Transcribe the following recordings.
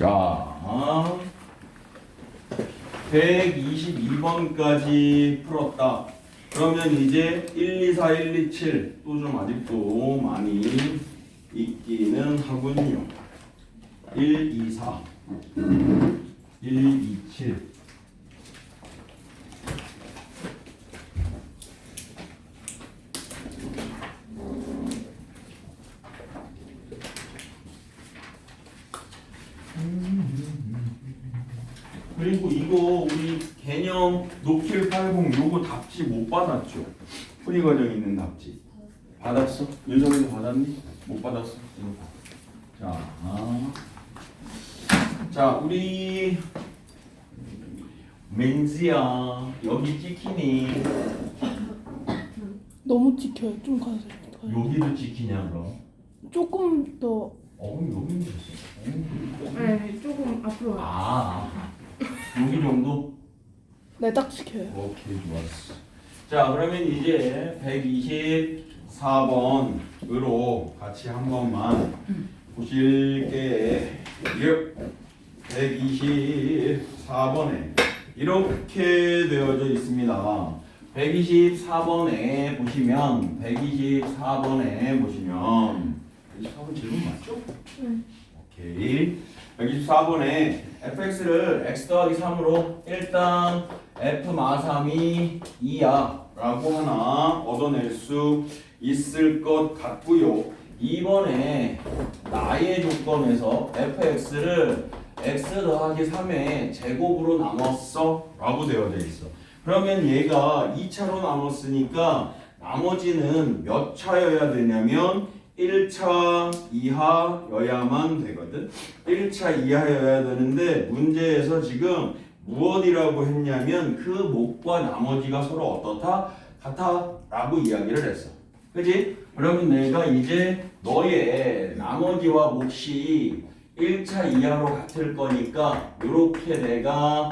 자, 122번까지 풀었다. 그러면 이제 1, 2, 4, 1, 2, 7 또 좀 아직도 많이 있기는 하군요. 1, 2, 4 1, 2, 7 그리고 이거 우리 개념 노킬 80 요거 답지 못 받았죠? 풀이 과정 있는 답지 받았어? 윤성이도 받았니? 못 받았어? 자 우리 맨지야 여기 찍히니? 너무 찍혀요. 좀 가세요. 여기도 찍히냐 그럼? 조금 더. 여기는 됐어. 네, 조금 앞으로. 여기 정도? 네, 딱 찍혀요. 오케이 좋았어. 자 그러면 이제 124번으로 같이 한 번만 보실게. 124번에 이렇게 되어져 있습니다. 124번에 보시면 124번 질문 맞죠? 네. 오케이. 124번에 fx를 x 더하기 3으로 일단 f 마삼이 2야 라고 하나 얻어낼 수 있을 것 같고요. 2번에 나의 조건에서 fx를 x 더하기 3의 제곱으로 나눴어 라고 되어져 있어. 그러면 얘가 2차로 나눴으니까 나머지는 몇 차여야 되냐면 1차 이하여야만 되거든. 1차 이하여야 되는데 문제에서 지금 무엇이라고 했냐면 그 목과 나머지가 서로 어떻다? 같아 라고 이야기를 했어. 그치? 그러면 내가 이제 너의 나머지와 몫이 1차 이하로 같을 거니까 이렇게 내가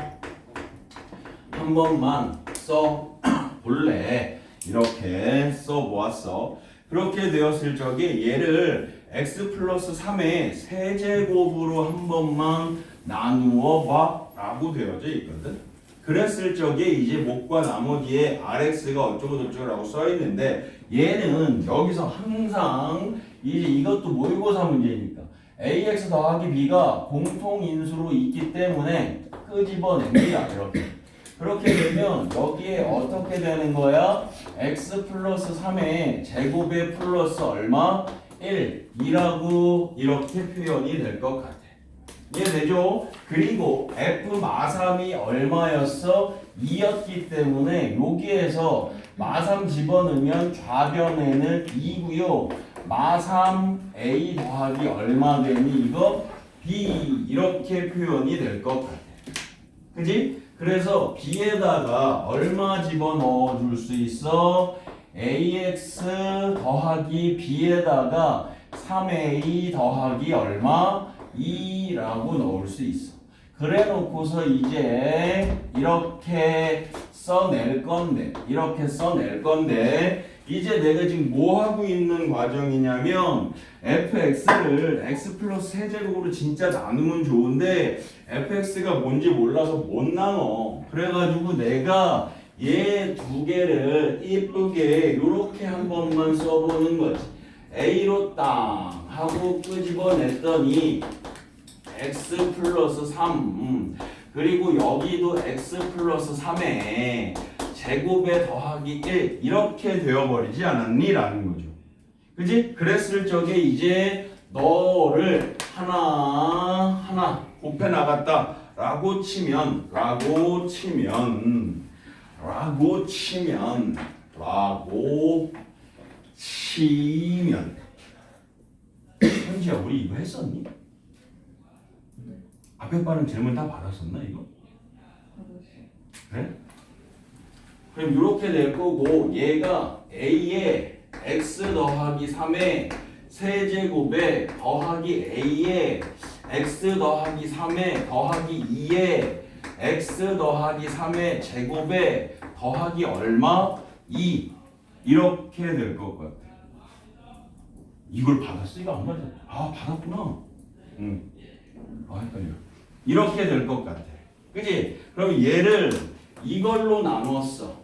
한 번만 써 볼래. 이렇게 써 보았어. 그렇게 되었을 적에 얘를 x 플러스 3의 세제곱으로 한 번만 나누어 봐 라고 되어져 있거든. 그랬을 적에 이제 목과 나머지에 rx가 어쩌고저쩌고라고 써 있는데 얘는 여기서 항상 이제 이것도 모의고사 문제니까 ax 더하기 b가 공통인수로 있기 때문에 끄집어냅니다. 이렇게. 그렇게 되면 여기에 어떻게 되는 거야? x 플러스 3의 제곱에 플러스 얼마? 1, 2라고 이렇게 표현이 될 것 같아. 이해되죠? 그리고 f 마삼이 얼마였어? 2였기 때문에 여기에서 마삼 집어넣으면 좌변에는 2고요. 마삼 a 더하기 얼마 되니 이거? b 이렇게 표현이 될 것 같아. 그지? 그래서 b에다가 얼마 집어넣어 줄 수 있어? ax 더하기 b에다가 3a 더하기 얼마? 2라고 넣을 수 있어. 그래 놓고서 이제 이렇게 써낼 건데 이제 내가 지금 뭐 하고 있는 과정이냐면 fx를 x 플러스 세제곱으로 진짜 나누면 좋은데 fx가 뭔지 몰라서 못 나눠. 그래가지고 내가 얘 두 개를 이쁘게 요렇게 한 번만 써보는 거지. a로 땅 하고 끄집어냈더니 x 플러스 3 그리고 여기도 x 플러스 3에 제곱에 더하기 1 이렇게 되어버리지 않았니? 라는 거죠. 그지? 그랬을 적에 이제 너를 하나 곱해 나갔다 라고 치면 현지야 우리 이거 했었니? 앞에 빠른 질문 다 받았었나 이거? 그래? 그럼 이렇게 될 거고 얘가 a의 x 더하기 3의 세제곱에 더하기 a의 x 더하기 3의 더하기 2의 x 더하기 3의 제곱에 더하기 얼마? 2 이렇게 될 것 같아. 이걸 받았어? 이거 안 맞아. 아 받았구나. 헷갈려. 이렇게 될 것 같아. 그지? 그럼 얘를 이걸로 나눴어.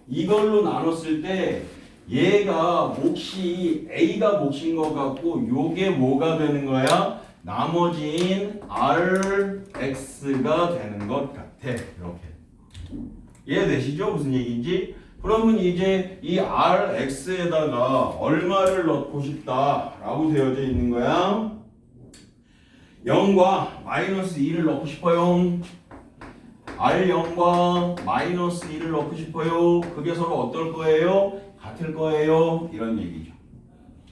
이걸로 나눴을 때 얘가 몫이 A가 몫인 것 같고 요게 뭐가 되는 거야? 나머지인 RX가 되는 것 같아. 이렇게. 이해되시죠? 무슨 얘기인지? 그러면 이제 이 RX에다가 얼마를 넣고 싶다라고 되어져 있는 거야? 0과 마이너스 2를 넣고 싶어요. R0과 마이너스 2를 넣고 싶어요. 그게 서로 어떨 거예요? 같을 거예요. 이런 얘기죠.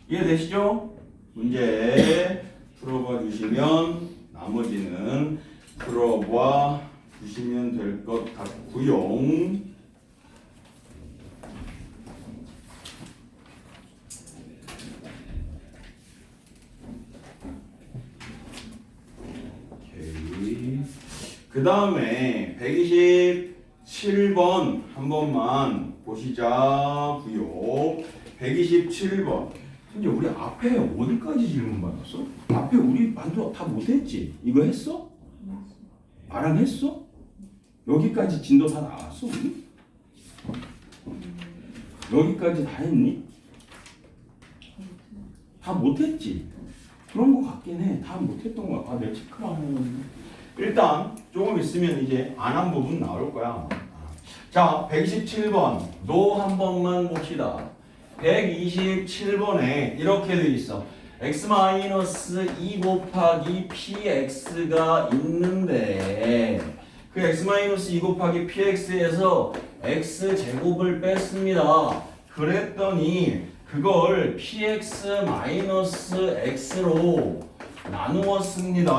이해되시죠? 문제 풀어봐 주시면 나머지는 풀어봐 주시면 될 것 같고요. 그 다음에 127번 한 번만 보시자고요. 127번. 근데 우리 앞에 어디까지 질문 받았어? 앞에 우리 만두 다 못했지? 이거 했어? 말안 했어? 여기까지 진도 다 나왔어 우리? 여기까지 다 했니? 다 못했지? 그런 거 같긴 해. 다 못했던 거야. 아, 내 체크를 안 했는데. 일단 조금 있으면 이제 안 한 부분 나올 거야. 자, 127번 노 한 번만 봅시다. 127번에 이렇게 돼 있어. x-2 곱하기 px가 있는데 그 x-2 곱하기 px에서 x제곱을 뺐습니다. 그랬더니 그걸 px-x로 나누었습니다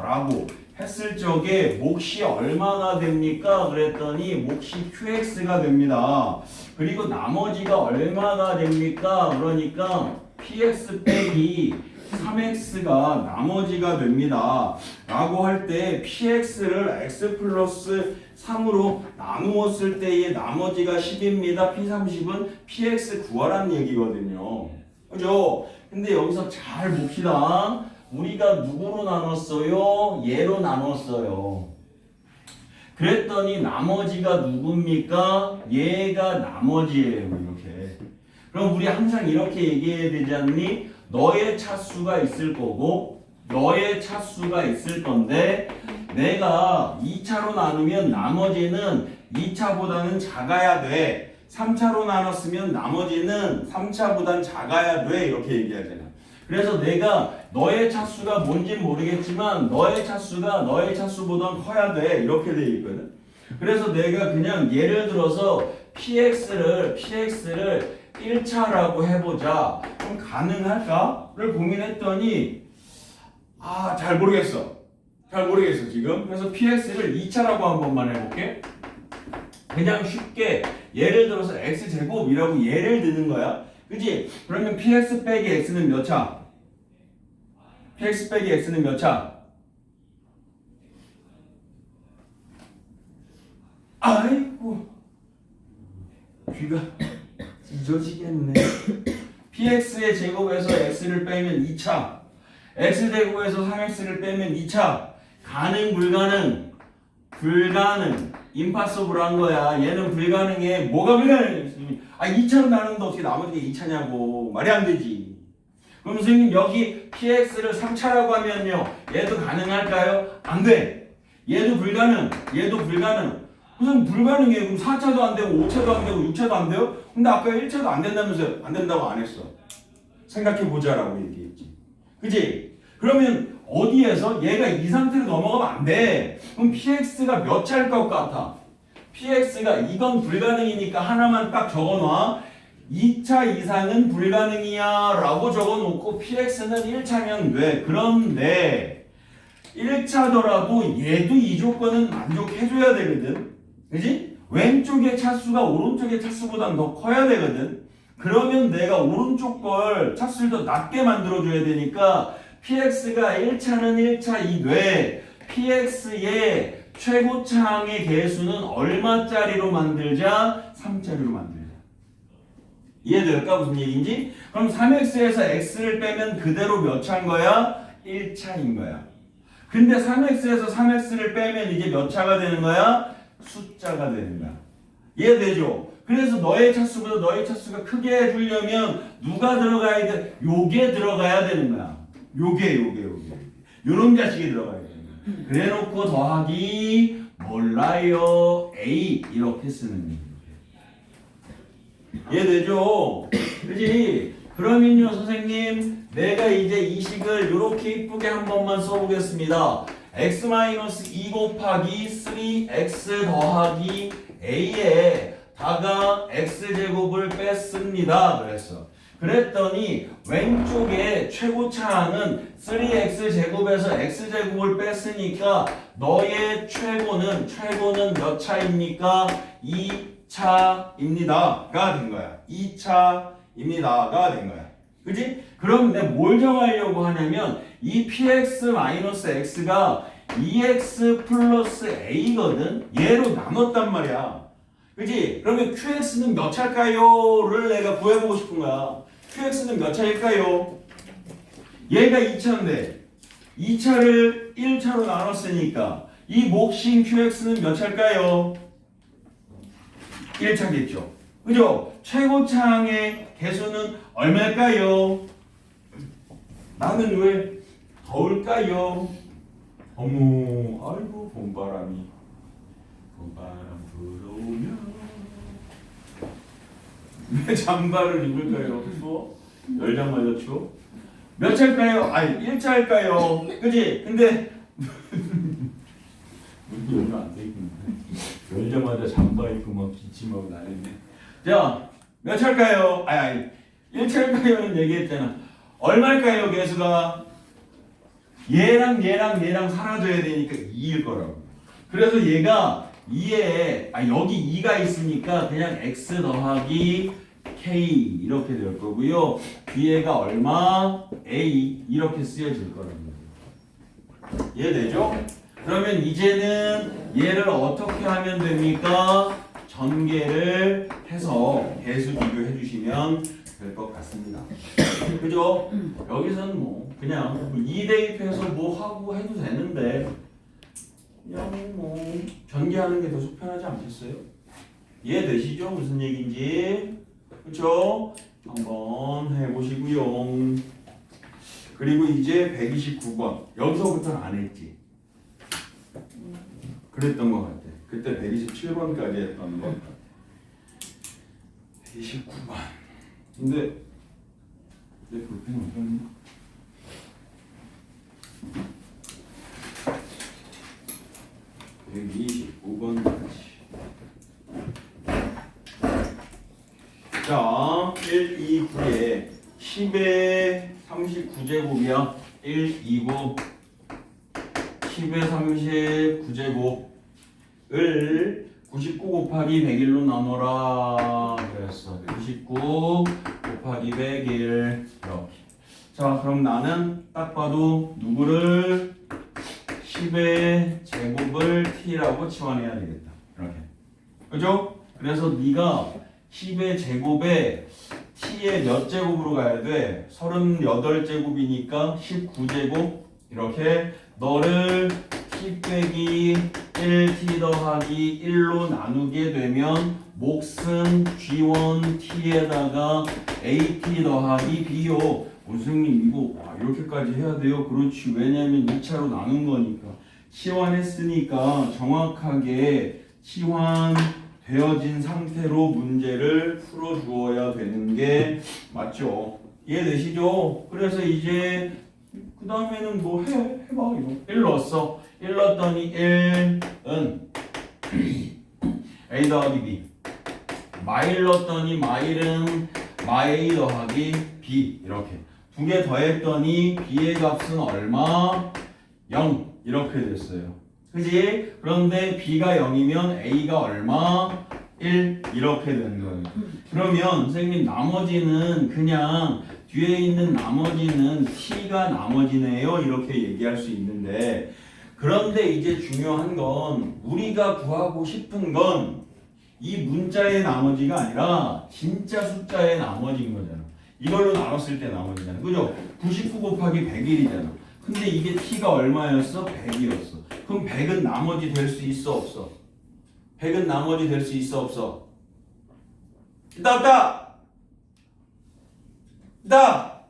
라고 했을 적에 몫이 얼마나 됩니까? 그랬더니 몫이 qx가 됩니다. 그리고 나머지가 얼마나 됩니까? 그러니까 px 빼기 3x가 나머지가 됩니다. 라고 할 때 px를 x 플러스 3으로 나누었을 때의 나머지가 10입니다. p30은 px 구하라는 얘기거든요. 그죠? 근데 여기서 잘 봅시다. 우리가 누구로 나눴어요? 얘로 나눴어요. 그랬더니 나머지가 누굽니까? 얘가 나머지예요. 이렇게. 그럼 우리 항상 이렇게 얘기해야 되지 않니? 너의 차수가 있을 거고 너의 차수가 있을 건데 내가 2차로 나누면 나머지는 2차보다는 작아야 돼. 3차로 나눴으면 나머지는 3차보단 작아야 돼. 이렇게 얘기해야 되나. 그래서 내가 너의 차수가 뭔진 모르겠지만 너의 차수가 너의 차수보다 커야 돼. 이렇게 돼 있거든. 그래서 내가 그냥 예를 들어서 px를 1차라고 해보자. 그럼 가능할까?를 고민했더니 잘 모르겠어. 잘 모르겠어 지금. 그래서 px를 2차라고 한 번만 해볼게. 그냥 쉽게 예를 들어서 x제곱이라고 예를 드는 거야. 그치? 그러면 px 빼기 x는 몇 차? px 빼기 x는 몇 차? 아이고 귀가 찢어지겠네. px의 제곱에서 x를 빼면 2차, x제곱에서 3x를 빼면 2차. 가능 불가능? 불가능. 임파서블한 거야. 얘는 불가능해. 뭐가 불가능해? 2차로 나누는데 어떻게 나머지가 2차냐고. 말이 안 되지. 그럼 선생님 여기 px를 3차라고 하면요 얘도 가능할까요? 안 돼. 얘도 불가능. 얘도 불가능. 무슨 불가능해. 그럼 4차도 안 되고 5차도 안 되고 6차도 안 돼요? 근데 아까 1차도 안 된다면서요? 안 된다고 안 했어. 생각해보자라고 얘기했지. 그치? 그러면 어디에서 얘가 이 상태로 넘어가면 안 돼. 그럼 px가 몇 차일 것 같아? px가 이건 불가능이니까 하나만 딱 적어놔. 2차 이상은 불가능이야 라고 적어놓고 px는 1차면 돼. 그런데 1차더라도 얘도 이 조건은 만족해줘야 되거든. 그지? 왼쪽의 차수가 오른쪽의 차수보다 더 커야 되거든. 그러면 내가 오른쪽 걸 차수를 더 낮게 만들어줘야 되니까 px가 1차는 1차이되 px의 최고차항의 개수는 얼마짜리로 만들자? 3짜리로 만들자. 이해될까? 무슨 얘기인지? 그럼 3x에서 x를 빼면 그대로 몇 차인 거야? 1차인 거야. 근데 3x에서 3x를 빼면 이제 몇 차가 되는 거야? 숫자가 되는 거야. 이해되죠? 그래서 너의 차수보다 너의 차수가 크게 해주려면 누가 들어가야 돼? 요게 들어가야 되는 거야. 요게. 요런 자식이 들어가야 되는 거야. 그래 놓고 더하기 몰라요. A 이렇게 쓰는 거야. 이해되죠? 그지? 그러면요 선생님 내가 이제 이 식을 이렇게 이쁘게 한 번만 써보겠습니다. x-2 곱하기 3x 더하기 a에 다가 x제곱을 뺐습니다. 그랬더니 왼쪽에 최고차항은 3x제곱에서 x제곱을 뺐으니까 너의 최고는 몇 차입니까? 2차입니다가 된 거야. 2차입니다가 된 거야. 그지? 그럼 내가 뭘 정하려고 하냐면 이 px-x가 2x 플러스 a거든. 얘로 나눴단 말이야. 그지? 그러면 qx는 몇 차일까요?를 내가 구해보고 싶은 거야. qx는 몇 차일까요? 얘가 2차인데 2차를 1차로 나눴으니까 이 몫인 qx는 몇 차일까요? 1차겠죠. 그죠? 최고차항의 개수는 얼마일까요? 나는 왜 더울까요? 어머, 아이고 봄바람 불어오면 왜 잠바를 입을까요? 추워? 열장 맞아 추워? 몇 차일까요? 아니 1차일까요? 그지? 근데 우리 얼마 안 되겠는데 열자마자 잠바 입고 막 기침하고 난리네. 자, 몇 차일까요? 아니 1차일까요는 얘기했잖아. 얼마일까요? 개수가 얘랑 사라져야 되니까 2일 거라고. 그래서 얘가 2에 여기 2가 있으니까 그냥 x 더하기 k 이렇게 될 거고요. 뒤에가 얼마? a 이렇게 쓰여질 거라고. 이해되죠? 그러면 이제는 얘를 어떻게 하면 됩니까? 전개를 해서 개수 비교해 주시면 될 것 같습니다. 그죠? 여기서는 뭐 그냥 2대입해서 뭐 하고 해도 되는데 그냥 뭐 전개하는 게 더 속편하지 않겠어요? 이해되시죠? 무슨 얘기인지? 그렇죠? 한번 해보시고요. 그리고 이제 129번 여기서부터는 안 했지? 그랬던 것 같아. 그때 127번까지 했던 것 같아. 129번. 근데 내 볼펜 어디 갔나? 네, 129번까지. 자, 1, 2, 9에 10의 39제곱이야. 1, 2, 9 10의 39제곱을 99 곱하기 101로 나눠라 그랬어. 99 곱하기 101 이렇게. 자, 그럼 나는 딱 봐도 누구를 10의 제곱을 t라고 치환해야 되겠다. 이렇게. 그죠? 그래서 네가 10의 제곱에 t의 몇 제곱으로 가야 돼? 38제곱이니까 19제곱 이렇게 너를 t 빼기 1t 더하기 1로 나누게 되면 몫은 g1t에다가 at 더하기 b요. 선생님 이거 이렇게까지 해야 돼요? 그렇지. 왜냐면 2차로 나눈 거니까. 치환했으니까 정확하게 치환되어진 상태로 문제를 풀어주어야 되는 게 맞죠. 이해되시죠? 그래서 이제 그 다음에는 뭐 해봐. 이거 1 넣었어. 1 넣었더니 1은 a 더하기 b. 마일 넣었더니 마일은 마이 더하기 b. 이렇게 두 개 더했더니 b의 값은 얼마? 0 이렇게 됐어요. 그지? 그런데 b가 0이면 a가 얼마? 1 이렇게 되는 거예요. 그러면 선생님 나머지는 그냥 뒤에 있는 나머지는 t가 나머지네요 이렇게 얘기할 수 있는데, 그런데 이제 중요한 건 우리가 구하고 싶은 건 이 문자의 나머지가 아니라 진짜 숫자의 나머지인 거잖아. 이걸로 나눴을 때 나머지잖아. 그죠? 99 곱하기 101이잖아. 근데 이게 t가 얼마였어? 100이었어. 그럼 100은 나머지 될 수 있어 없어? 100은 나머지 될 수 있어 없어? 있다 없다! 있다!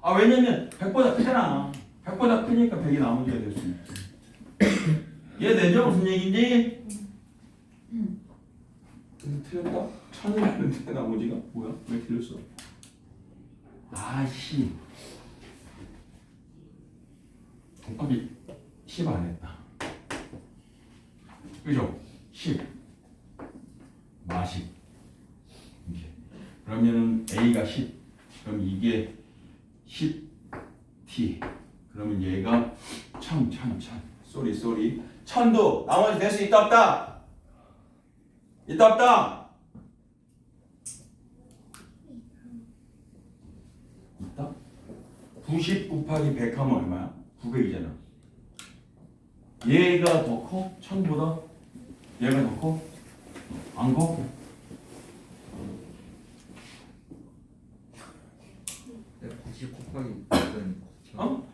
아 왜냐면 100보다 크잖아. 100보다 크니까 100이 나머지가 될 수 있지. 이해되죠? 무슨 얘기인지? 근데 틀렸다? 1000이라는데 나머지가? 뭐야? 왜 틀렸어? 아씨 곱하기 10 안 했다. 그죠? 10 마십 이렇게. 그러면은 A가 10 그럼 이게 10T 그러면 얘가 1000 쏘리 1000도 나머지 될 수 있다 없다? 있다 없다? 있다? 90 곱하기 100 하면 얼마야? 900이잖아. 얘가 더 커? 1000보다? 얘가 더 커? 안 커? 90 곱하기 100은 어?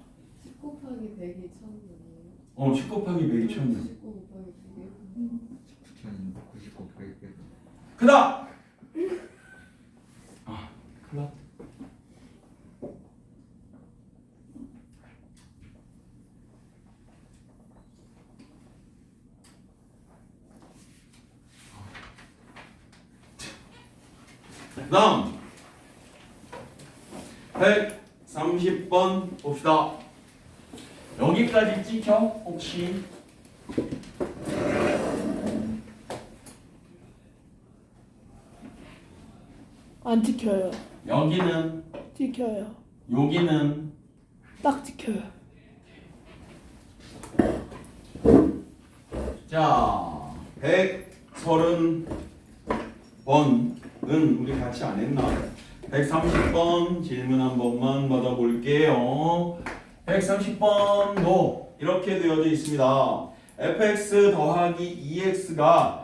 10 곱하기 100이 1000이에요. 10 곱하기 100이 1000이야. 19 곱하기 2개. 9,000인 90 곱하기 100은 크다! 아, 큰일 났다. 다음 130번 봅시다. 여기까지 찍혀? 혹시? 안 지켜요. 여기는 지켜요. 여기는 딱 지켜요. 자 130번은 우리 같이 안 했나? 130번 질문 한 번만 받아볼게요. 130번도 이렇게 되어져 있습니다. fx 더하기 2x가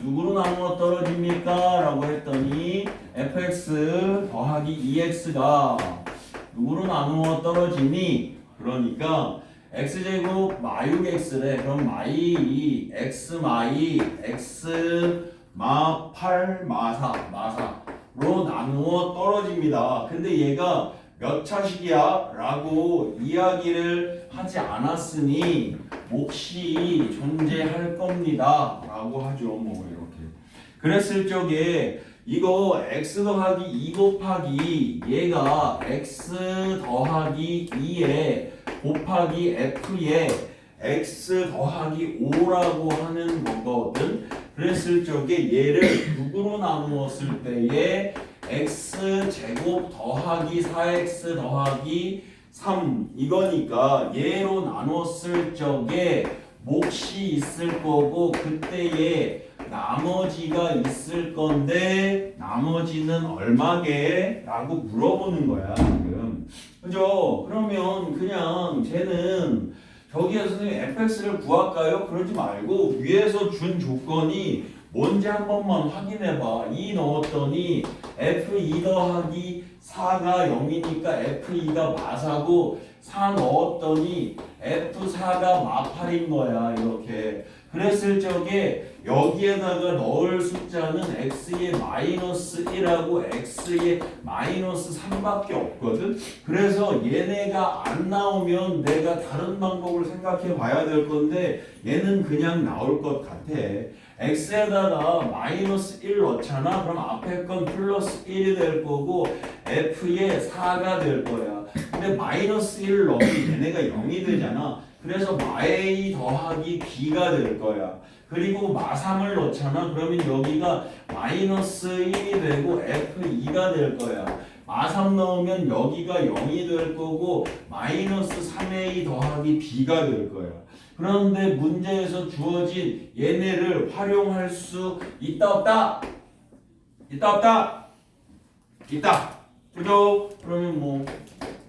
누구로 나누어 떨어집니까? 라고 했더니 fx 더하기 2x가 누구로 나누어 떨어지니? 그러니까 x제곱 마육 x래. 그럼 마이 2 x 마이 x 마 8 마사로 나누어 떨어집니다. 근데 얘가 몇 차식이야? 라고 이야기를 하지 않았으니 몫이 존재할 겁니다. 라고 하죠. 뭐 이렇게. 그랬을 적에 이거 x 더하기 2 곱하기 얘가 x 더하기 2에 곱하기 f에 x 더하기 5라고 하는 거거든. 그랬을 적에 얘를 누구로 나누었을 때에 x 제곱 더하기 4x 더하기 3 이거니까 얘로 나눴을 적에 몫이 있을 거고 그때에 나머지가 있을 건데 나머지는 얼마게? 라고 물어보는 거야 지금. 그죠? 그러면 그냥 쟤는 저기에 선생님 fx를 구할까요? 그러지 말고 위에서 준 조건이 뭔지 한 번만 확인해봐. 2 넣었더니 f2 더하기 4가 0이니까 f2가 마사고 4 넣었더니 f4가 마팔인 거야. 이렇게. 그랬을 적에 여기에다가 넣을 숫자는 x의 마이너스 1하고 x의 마이너스 3밖에 없거든. 그래서 얘네가 안 나오면 내가 다른 방법을 생각해 봐야 될 건데 얘는 그냥 나올 것 같아. x에다가 마이너스 1 넣잖아. 그럼 앞에 건 플러스 1이 될 거고 f에 4가 될 거야. 근데 마이너스 1 넣으면 얘네가 0이 되잖아. 그래서 마A 더하기 B가 될 거야. 그리고 마3을 넣잖아. 그러면 여기가 마이너스 1이 되고 F2가 될 거야. 마3 넣으면 여기가 0이 될 거고 마이너스 3A 더하기 B가 될 거야. 그런데 문제에서 주어진 얘네를 활용할 수 있다 없다? 있다 없다? 있다. 그죠? 그러면 뭐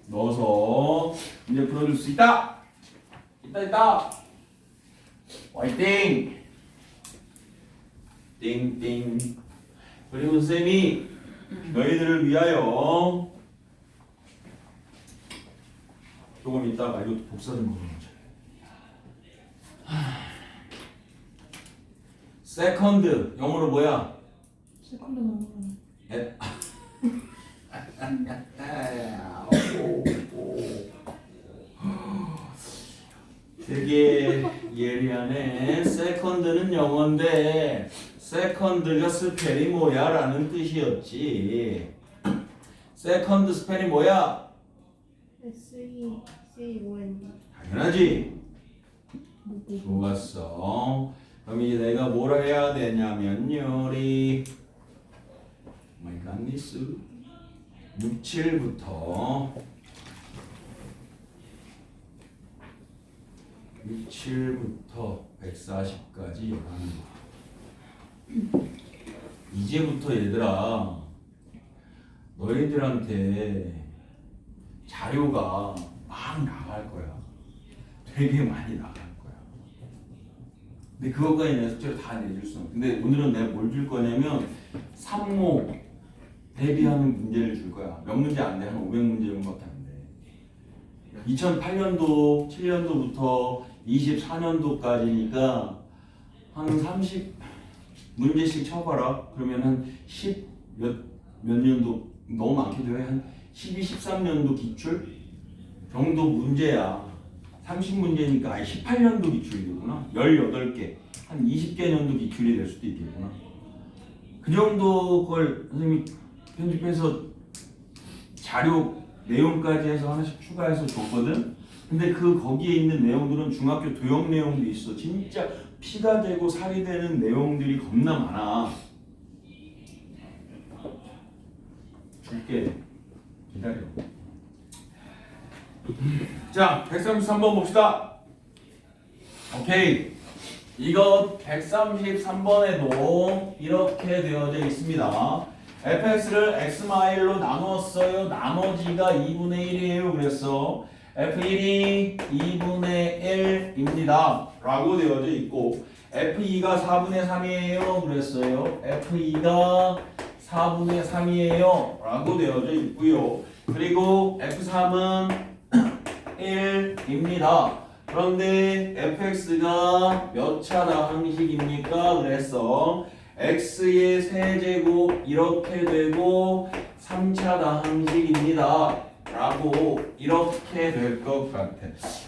넣어서 이제 풀어줄 수 있다. 있다. 화이팅! 띵띵. 그리고 선생님이 너희들을 위하여 조금 이따가 이것도 복사 좀 해보자. 세컨드 영어로 뭐야? 세컨드 넘어가는. 되게 예리하네. 세컨드는 영어인데 세컨드가 스펠이 뭐야? 라는 뜻이었지. 세컨드 스펠이 뭐야? SECON. 당연하지. 뭐고? 좋았어. 그럼 이제 내가 뭘 해야 되냐면요. 우리 마이 갓니스 6, 7부터 6, 7부터 140까지 하는 거. 이제부터 얘들아 너희들한테 자료가 막 나갈 거야. 되게 많이 나갈 거야. 근데 그것까지 내가 숙제로 다 내줄 수 없어. 근데 오늘은 내가 뭘 줄 거냐면 3모 대비하는 문제를 줄 거야. 몇 문제 안 돼. 한 500문제 정도밖에 안 돼. 2008년도, 7년도부터 24년도까지니까 한 30 문제씩 쳐봐라. 그러면 한 10 몇 년도 너무 많게도 해. 한 12, 13년도 기출 정도 문제야. 30문제니까 아니 18년도 기출이 되구나. 18개. 한 20개 년도 기출이 될 수도 있겠구나. 그 정도 걸 선생님이 편집해서 자료 내용까지 해서 하나씩 추가해서 줬거든. 근데 그 거기에 있는 내용들은 중학교 도형 내용도 있어. 진짜 피가 되고 살이 되는 내용들이 겁나 많아. 줄게. 기다려. 자, 133번 봅시다. 오케이. 이거 133번에도 이렇게 되어져 있습니다. fx를 x마일로 나누었어요. 나머지가 2분의 1이에요. 그래서 f1이 2분의 1입니다. 라고 되어져 있고 f2가 4분의 3이에요. 그랬어요. f2가 4분의 3이에요. 라고 되어져 있고요. 그리고 f3은 1입니다. 그런데 fx가 몇 차다 항식입니까? 그래서 x의 세제곱 이렇게 되고 3차다 항식입니다. 라고 이렇게 될 것 같아.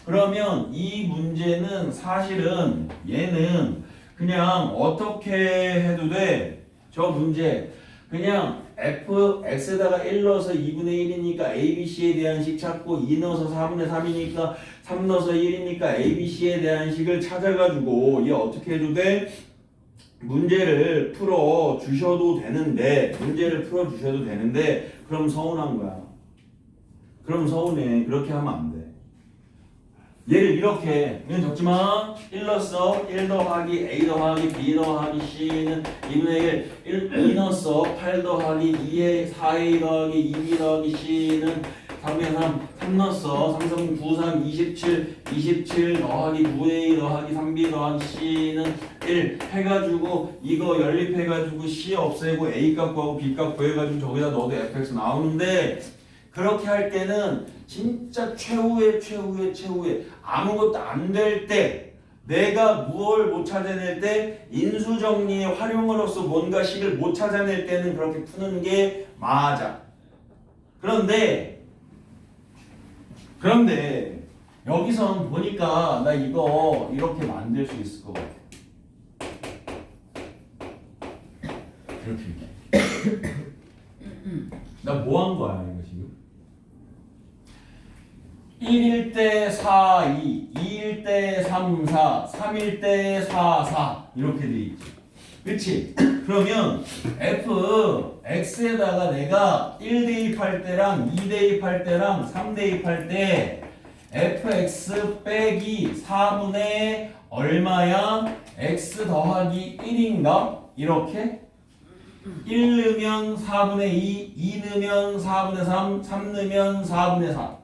그러면 이 문제는 사실은 얘는 그냥 어떻게 해도 돼. 저 문제 그냥 fx에다가 1 넣어서 2분의 1이니까 abc에 대한 식 찾고 2 넣어서 4분의 3이니까 3 넣어서 1이니까 abc에 대한 식을 찾아가지고 얘 어떻게 해도 돼? 문제를 풀어 주셔도 되는데 그럼 서운한 거야. 그럼 서운해. 그렇게 하면 안 돼. 얘를 이렇게 얘는 적지만 1 넣었어. 1 더하기 a 더하기 b 더하기 c는 2분의 1 2 넣었어. 8 더하기 2에 4a 더하기 2b 더하기 c는 3분의 3 넣었어. 3, 3, 9, 3, 27 더하기 9a 더하기 3b 더하기 c는 1 해가지고 이거 연립해가지고 c 없애고 a 값 구하고 b 값 구해가지고 저기다 넣어도 fx 나오는데 그렇게 할 때는 진짜 최후의 아무것도 안 될 때 내가 무엇을 못 찾아낼 때 인수정리의 활용으로서 뭔가 식을 못 찾아낼 때는 그렇게 푸는 게 맞아. 그런데 여기선 보니까 나 이거 이렇게 만들 수 있을 것 같아. 이렇게 나 뭐 한 거야 이거 지금? 1일 때 4, 2, 2일 때 3, 4, 3일 때 4, 4 이렇게 돼 있지. 그치? 그러면 fx에다가 내가 1 대입할 때랑 2 대입할 때랑 3 대입할 때 fx 빼기 4분의 얼마야? x 더하기 1인가? 이렇게 1 넣으면 4분의 2, 2 넣으면 4분의 3, 3 넣으면 4분의 4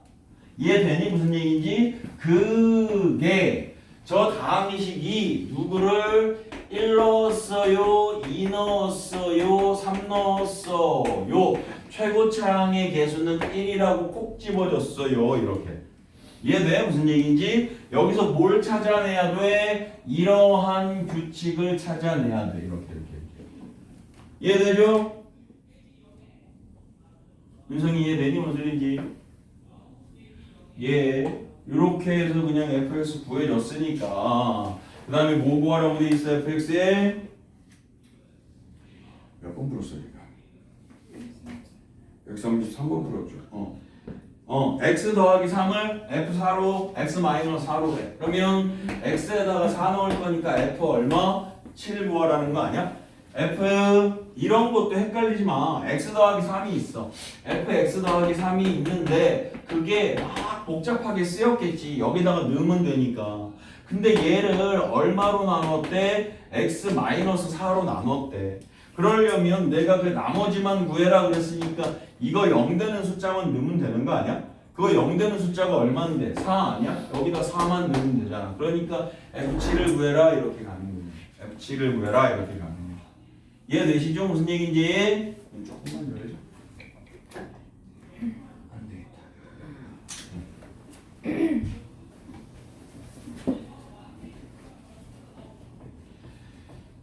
이해되니? 무슨 얘기인지? 그게 저 다항식이 누구를 1 넣었어요, 2 넣었어요, 3 넣었어요 최고차항의 개수는 1이라고 꼭 집어줬어요. 이렇게 이해돼? 무슨 얘기인지? 여기서 뭘 찾아내야 돼? 이러한 규칙을 찾아내야 돼. 이렇게. 이해되죠? 윤성이 이해되니? 무슨 소리인지? 예. 이렇게 해서 그냥 fx 구해줬으니까 그 다음에 뭐 구하라고 돼 있어? fx에 몇 번 풀었어 얘가? 133번 풀었죠. x 더하기 3을 f4로 x 마이너스 4로 해. 그러면 x에다가 4 넣을 거니까 f 얼마? 7 구하라는 거 아니야? f 이런 것도 헷갈리지 마. x 더하기 3이 있어. fx 더하기 3이 있는데 그게 막 복잡하게 쓰였겠지. 여기다가 넣으면 되니까. 근데 얘를 얼마로 나눴대? x 마이너스 4로 나눴대. 그러려면 내가 그 나머지만 구해라 그랬으니까 이거 0 되는 숫자만 넣으면 되는 거 아니야? 그거 0 되는 숫자가 얼마인데? 4 아니야? 여기다 4만 넣으면 되잖아. 그러니까 f7을 구해라 이렇게 가는 거야. f7을 구해라 이렇게 가는 거야. 이해되시죠? 무슨 얘기인지? 조금만 더 해줘. 안 되겠다.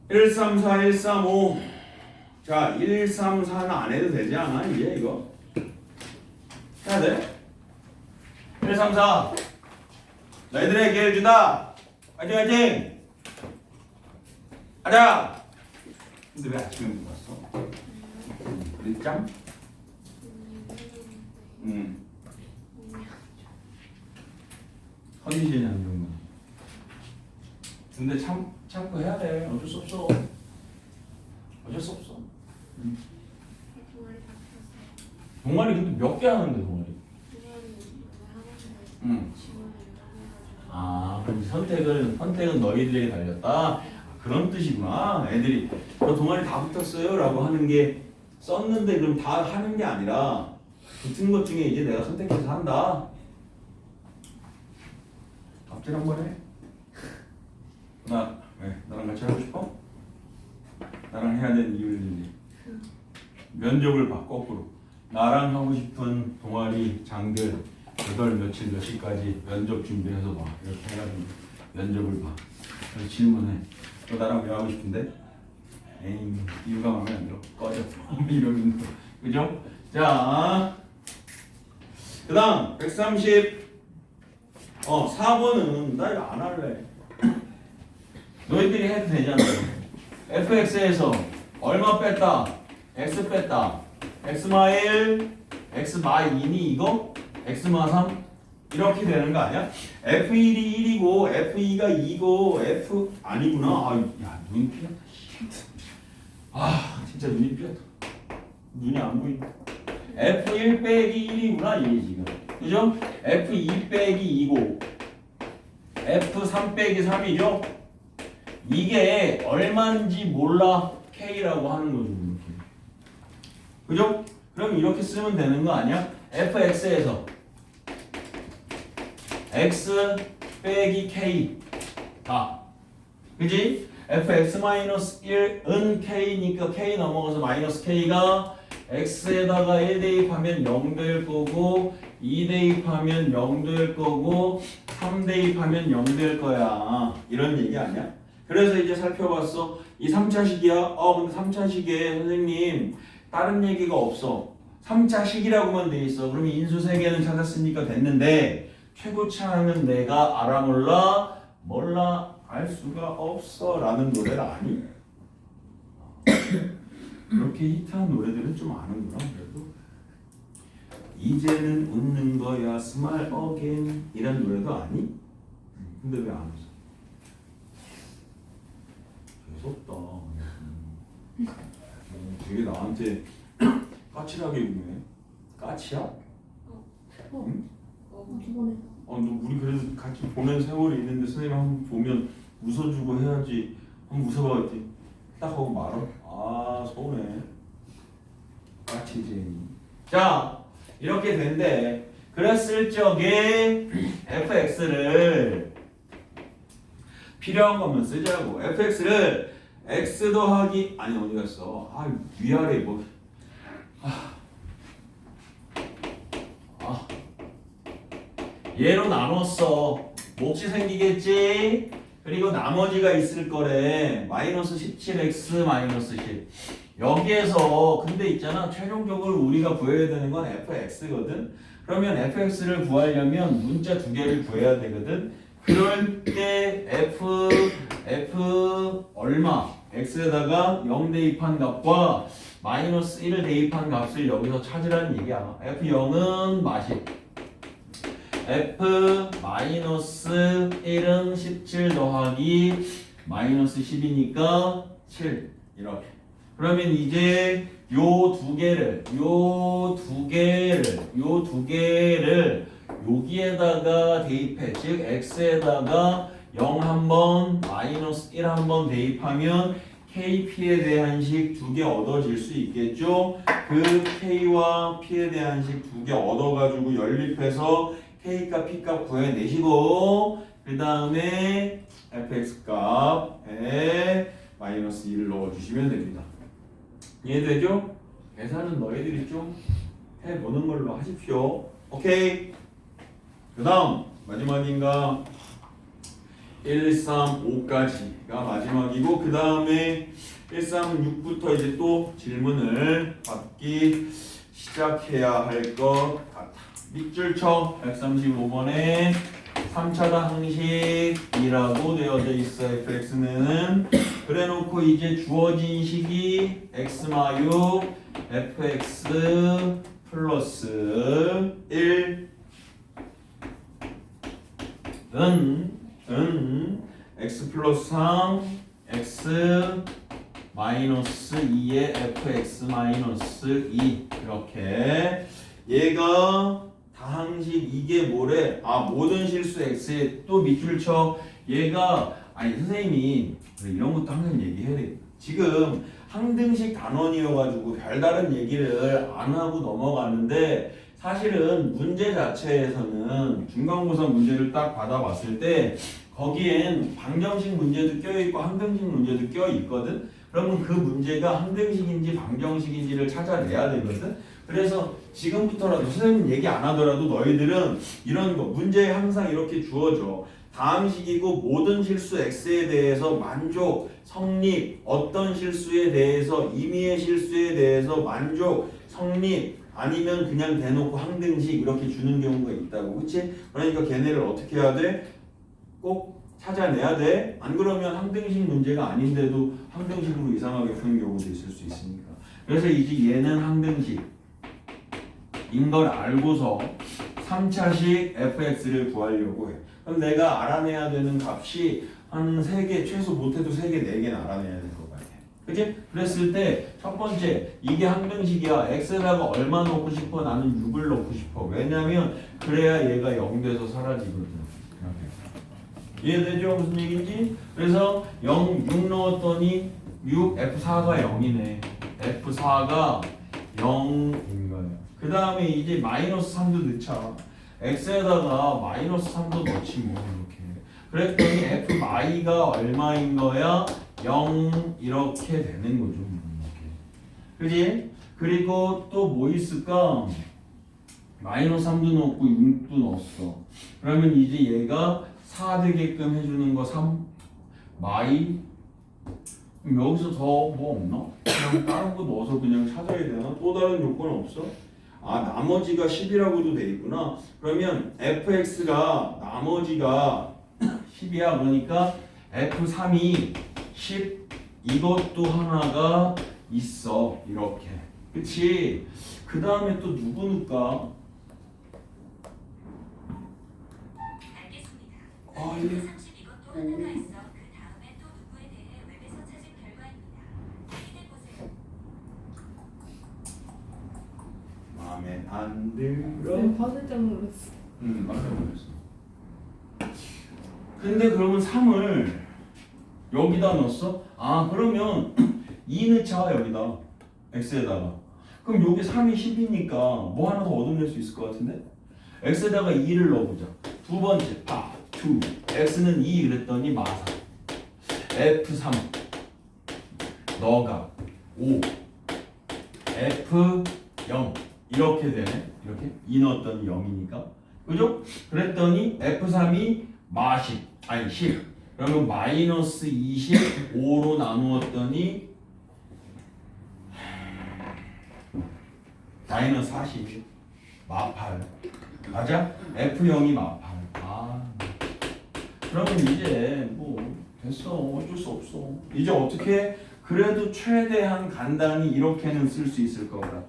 134, 135. 자, 134는 안 해도 되지 않아? 이제 이거? 해야 돼? 134. 너희들의 기회를 준다. 화이팅, 화이팅! 가자! 근데 왜 아침에 못 왔어? 늦잠? 컨디션이 안 좋은 거야. 근데 참고 해야 돼. 어쩔 수 없어. 어쩔 수 없어. 동아리 다 폈어요. 동아리 근데 몇 개 하는데 동아리? 동아리 하나씩 응. 지원을 해가지고. 아, 그럼 선택은 너희들에게 달렸다. 그런 뜻이구나. 애들이 너 동아리 다 붙었어요 라고 하는 게 썼는데 그럼 다 하는 게 아니라 붙은 것 중에 이제 내가 선택해서 한다. 갑질 한번 해. 왜? 나랑 같이 하고 싶어? 나랑 해야 되는 이유를 얘기해. 면접을 봐, 거꾸로. 나랑 하고 싶은 동아리 장들 며칠 몇 시까지 면접 준비해서 봐. 이렇게 해가지고 면접을 봐. 그래서 질문해. 너 나랑 왜 하고 싶은데? 에이, 이유가 마음에 안 들어. 꺼져. 이러면 그죠? 자, 그 다음 130. 4번은 나 이거 안 할래. 너희들이 해도 되잖아. fx에서 얼마 뺐다? x 뺐다. x마 1, x마 2니 이거? x마 3? 이렇게 되는 거 아니야? f1이 1이고 f2가 2고 f 아니구나. 야, 눈이 삐었다. 진짜 눈이 삐었다. 눈이 안 보인다. f1 빼기 1이구나 이게 지금. 그죠? f2 빼기 2고 f3 빼기 3이죠? 이게 얼마인지 몰라 K라고 하는 거죠. 이렇게. 그죠? 그럼 이렇게 쓰면 되는 거 아니야? fx에서 x 빼기 K 다. 그지? fx-1은 K니까 K 넘어가서 마이너스 K가 x에다가 1 대입하면 0 될 거고 2 대입하면 0 될 거고 3 대입하면 0 될 거야. 이런 얘기 아니야? 그래서 이제 살펴봤어. 이 3차식이야. 근데 3차식에 선생님 다른 얘기가 없어. 3차식이라고만 돼 있어. 그러면 인수 3개는 찾았으니까 됐는데 최고차는 내가 알아 몰라 알 수가 없어 라는 노래를 아니? 그렇게 히트한 노래들은 좀 아는구나. 그래도 이제는 웃는 거야 스마일 어게인 이런 노래도 아니? 근데 왜 안 웃어? 무섭다. 되게 나한테 까칠하게 구네. 까치야? 응? 저번에 너 우리 그래도 같이 보낸 세월이 있는데 선생님 한번 보면 웃어주고 해야지. 한번 웃어봐 했지. 딱 하고 말어. 서운해. 까치쟁이. 자, 이렇게 된대. 그랬을 적에 fx를 필요한 것만 쓰자고. fx를 x 더하기 어디 갔어? 위아래 뭐 얘로 나눴어. 몫이 생기겠지? 그리고 나머지가 있을 거래. 마이너스 17x 마이너스 10. 여기에서 근데 있잖아. 최종적으로 우리가 구해야 되는 건 fx거든. 그러면 fx를 구하려면 문자 두 개를 구해야 되거든. 그럴 때 f 얼마? x에다가 0 대입한 값과 마이너스 1을 대입한 값을 여기서 찾으라는 얘기야. f0은 마십. f 마이너스 1은 17 더하기 마이너스 10이니까 7 이렇게. 그러면 이제 요 두 개를 여기에다가 대입해. 즉 x에다가 0 한번 마이너스 1 한번 대입하면 KP에 대한 식 두 개 얻어질 수 있겠죠. 그 K와 P에 대한 식 두 개 얻어가지고 연립해서 K값, P값 구해내시고 그 다음에 fx 값에 마이너스 2를 넣어주시면 됩니다. 이해되죠? 계산은 너희들이 좀 해보는 걸로 하십시오. 오케이? 그 다음 마지막인가? 1, 3, 5까지가 마지막이고 그 다음에 1, 3, 6부터 이제 또 질문을 받기 시작해야 할 것 같아. 밑줄쳐 135번에 3차 방식이라고 되어져 있어. fx는 그래놓고 이제 주어진 식이 x마유 fx 플러스 1 x 플러스 3 x 마이너스 2의 fx 마이너스 2 이렇게 얘가 다항식 이게 뭐래? 모든 실수 x에 또 밑줄 쳐. 얘가 선생님이 이런 것도 항상 얘기해야 돼. 지금 항등식 단원이어가지고 별다른 얘기를 안 하고 넘어가는데 사실은 문제 자체에서는 중간고사 문제를 딱 받아봤을 때 거기엔 방정식 문제도 껴있고 항등식 문제도 껴있거든. 그러면 그 문제가 항등식인지 방정식인지를 찾아내야 되거든. 그래서 지금부터라도 선생님 얘기 안 하더라도 너희들은 이런 거 문제에 항상 이렇게 주어져. 다항식이고 모든 실수 x에 대해서 만족, 성립, 어떤 실수에 대해서 임의의 실수에 대해서 만족, 성립 아니면 그냥 대놓고 항등식 이렇게 주는 경우가 있다고. 그치? 그러니까 걔네를 어떻게 해야 돼? 꼭 찾아내야 돼. 안 그러면 항등식 문제가 아닌데도 항등식으로 이상하게 푸는 경우도 있을 수 있으니까. 그래서 이제 얘는 항등식인 걸 알고서 3차식 fx를 구하려고 해. 그럼 내가 알아내야 되는 값이 한 3개, 최소 못해도 3개, 4개는 알아내야 될 것 같아. 그치? 그랬을 때 첫 번째, 이게 항등식이야. x에다가 얼마 넣고 싶어? 나는 6을 넣고 싶어. 왜냐면 그래야 얘가 0 돼서 사라지거든. 이해되죠? 무슨 얘기인지? 그래서 6 넣었더니 6, F4가 0이네. F4가 0인 거예요. 그 다음에 이제 마이너스 3도 넣자. x에다가 마이너스 3도 넣지 뭐 이렇게. 그랬더니 F마이가 얼마인 거야? 0 이렇게 되는 거죠. 이렇게. 그지? 그리고 또 뭐 있을까? 마이너스 3도 넣었고 6도 넣었어. 그러면 이제 얘가 4 되게끔 해주는 거 3 마이. 그럼 여기서 더 뭐 없나? 그냥 다른 거 넣어서 그냥 찾아야 되나? 또 다른 요건 없어? 나머지가 10이라고도 돼 있구나. 그러면 fx가 나머지가 10이야. 그러니까 f3이 10 이것도 하나가 있어. 이렇게. 그치? 그 다음에 또 누구 넣을까? 이게 32건 또 하나가 있어. 그 다음에 또 누구에 대해 웹에서 찾은 결과입니다. 확인해 보세요. 마음에 안 들어? 네, 화들짝 놀랐어. 깜짝 놀랐어. 근데 그러면 3을 여기다 넣었어? 그러면 2 넣자 여기다. x에다가. 그럼 여기 3이 10이니까 뭐 하나 더 얻어낼 수 있을 것 같은데? x에다가 2를 넣어보자. 두 번째 파 2 x는 2 그랬더니 마사 f3 너가 5 f0 이렇게 되네. 이렇게 2 넣었더니 0이니까 그죠? 그랬더니 F3이 마십 아니 10 그러면 마이너스 25로 나누었더니 마이너스 40 마팔 맞아? F0이 마팔 그러면 이제 뭐 됐어 어쩔 수 없어 이제 어떻게 그래도 최대한 간단히 이렇게는 쓸 수 있을 것 같아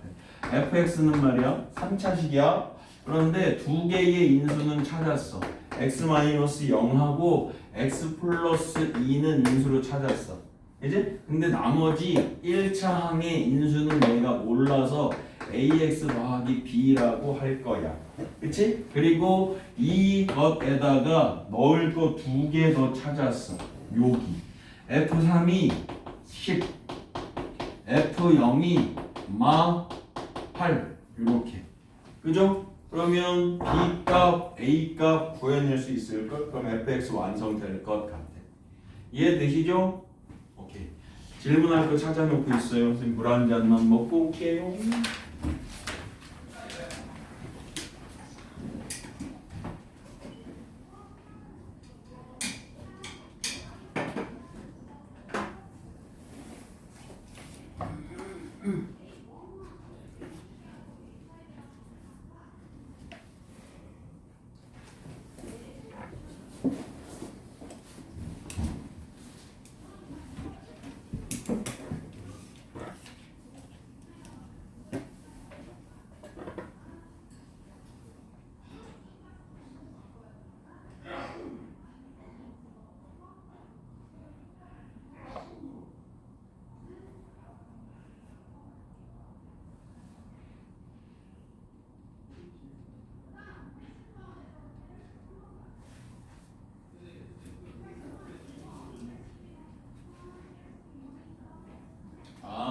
fx는 말이야 3차식이야 그런데 두 개의 인수는 찾았어 x-0하고 x 플러스 2는 인수로 찾았어 이제 근데 나머지 1차 항의 인수는 내가 몰라서 ax 더하기 b라고 할 거야 그치? 그리고 이것에다가 넣을 거 두 개 더 찾았어 여기 F3이 10 F0이 마 8 이렇게 그죠? 그러면 B값, A값 구해낼 수 있을 것 그럼 fx 완성될 것 같아 이해되시죠? 오케이 질문할 거 찾아놓고 있어요 선생님 물 한 잔만 먹고 올게요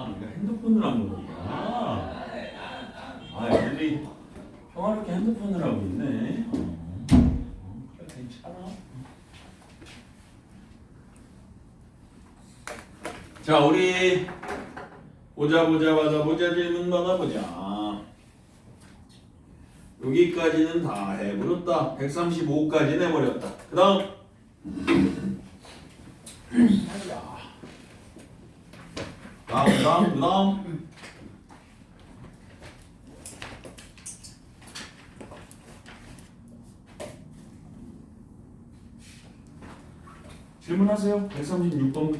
우리가 핸드폰을 안 보는구나. 애들이 평화롭게 핸드폰을 하고 있네. 그래, 괜찮아. 자, 우리 보자 질문 받아보자. 여기까지는 다 해버렸다. 135까지 내버렸다. 그 다음 그 다음 질문하세요. 136번부터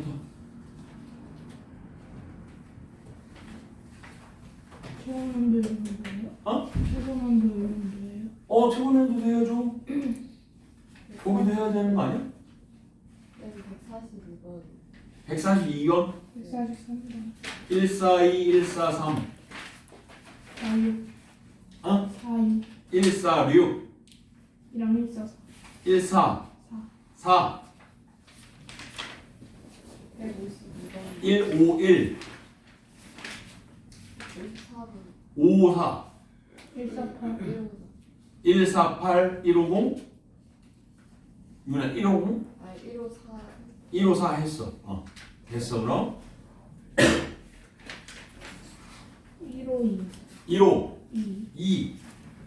최고난도 이런데요? 어? 최고난도 이런데요? 최고난도 돼야죠. 거기도 해야 되는 거 아니야? 여기 142번 142번 143번 142 143 46 어? 42 146 이랑 144 14 4 152번 151 104번 54 148 148 150 이거는 150 아 154 154 했어. 됐어 그럼 152 15 2 2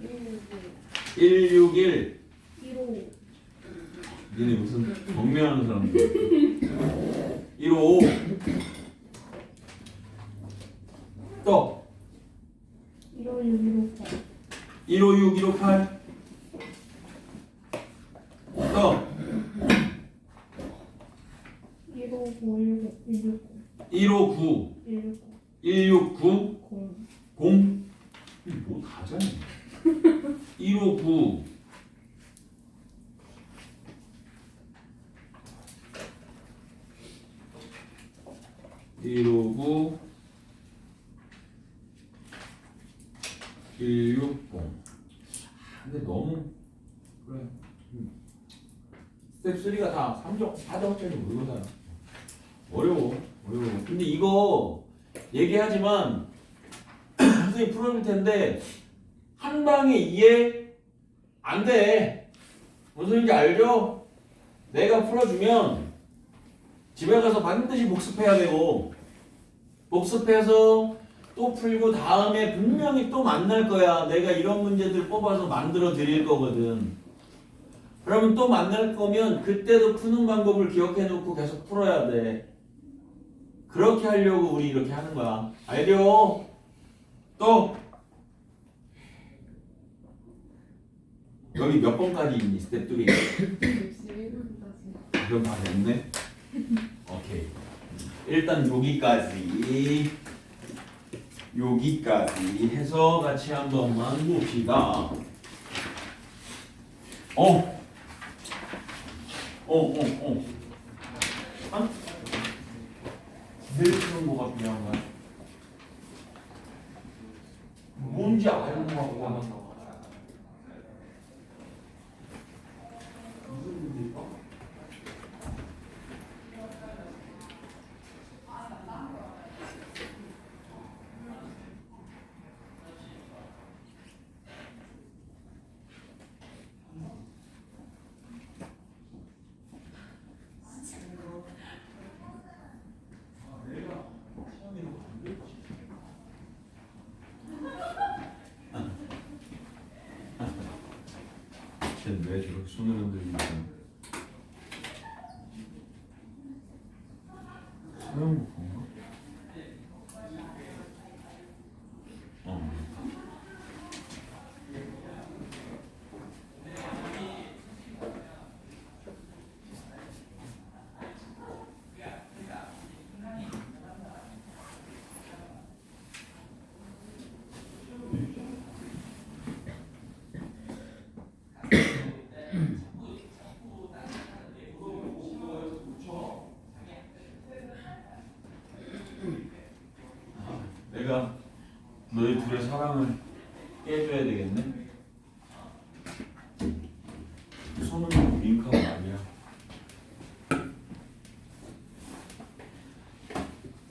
161 161 155 니네 무슨 경매하는 사람들 155 또 156 158 156 158 또 159 159 169 169 0 0 뭐 다잖아 159 159 160 근데 너무 그래 스텝 3가 다 3적 4적짜리 모르거든 어려워 근데 이거 얘기하지만 선생님 풀어줄 텐데 한 방에 이해 안 돼. 무슨 소리인지 알죠? 내가 풀어주면 집에 가서 반드시 복습해야 되고 복습해서 또 풀고 다음에 분명히 또 만날 거야. 내가 이런 문제들 뽑아서 만들어 드릴 거거든. 그러면 또 만날 거면 그때도 푸는 방법을 기억해 놓고 계속 풀어야 돼. 그렇게 하려고 우리 이렇게 하는 거야. 알죠? 또 여기 몇 번까지 있니? 스텝 3. 61번까지. 그럼 다 됐네. 오케이. 일단 여기까지 해서 같이 한 번만 봅시다. 왜 그런 거가 필요한 거야? 뭔지 알고 하고 무슨 문제일까? 쟤는 왜 저렇게 손을 흔들리는 거야? 소형 건가? 내가 너희 둘의 사랑을 깨줘야 되겠네. 손은 윙크가 아니야.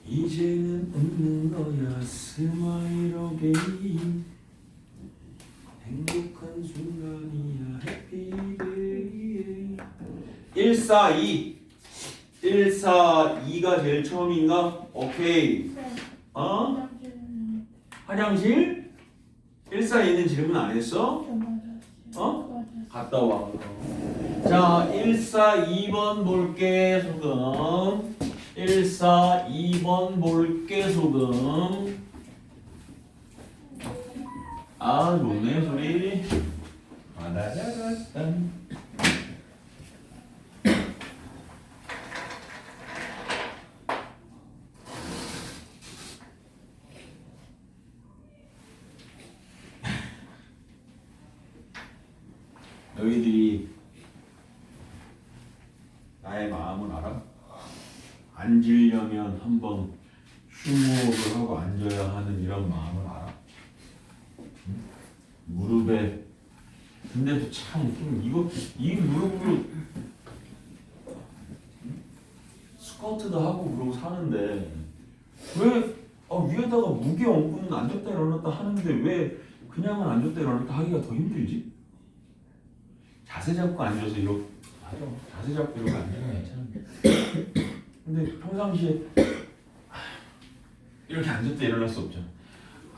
이제는 웃는 거야 스마일 어게인. 행복한 순간이야 해피데이. 142 142가 제일 처음인가? 오케이. 어? 화장실? 142는 질문 안 했어? 어? 갔다 와. 자, 142번 볼게 소금. 142번 볼게 소금. 아, 좋네 소리. 아다다다단. 너희들이 나의 마음을 알아? 앉으려면 한번 슈모를 하고 앉아야 하는 이런 마음을 알아? 응? 무릎에. 근데도 참 이거 이 무릎으로 스쿼트도 하고 그러고 사는데 왜 위에다가 무게 얹고는 앉았다 일어났다 하는데 왜 그냥은 앉았다 일어났다 하기가 더 힘들지? 자세 잡고 앉아서 이렇게 자세 잡고 이렇게 앉으면 괜찮은데 근데 평상시에 이렇게 앉았다 일어날 수 없잖아.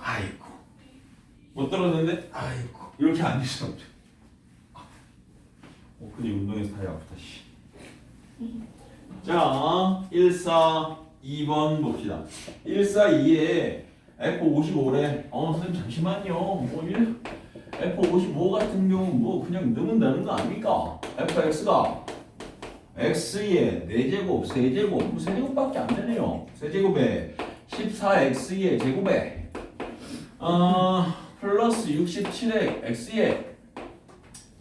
아이고 못 떨어졌는데 아이고 이렇게 앉을 수 없죠. 근데 운동해서 다리 아프다 씨. 자 142번 봅시다. 142에 F55래. 선생님 잠시만요. 뭐 F55 같은 경우 뭐 그냥 넣으면 되는 거 아닙니까? fx가 x의 4제곱, 세제곱, 세제곱밖에 안 되네요. 세제곱에 14x의 제곱에 플러스 67의 x의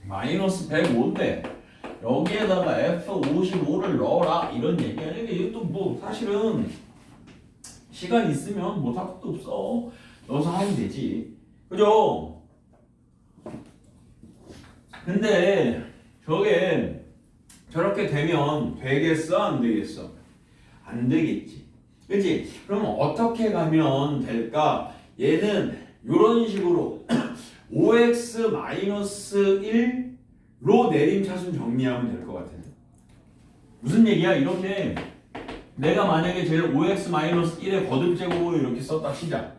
마이너스 105인데 여기에다가 F55를 넣어라 이런 얘기 아니에요. 이것도 뭐 사실은 시간 있으면 못할 것도 없어. 넣어서 하면 되지. 그죠? 근데 저게 저렇게 되면 되겠어? 안 되겠어? 안 되겠지. 그치? 그럼 어떻게 가면 될까? 얘는 이런 식으로 5x-1로 내림차순 정리하면 될 것 같은데. 무슨 얘기야? 이렇게 내가 만약에 제일 5x-1의 거듭제곱으로 이렇게 썼다 치자.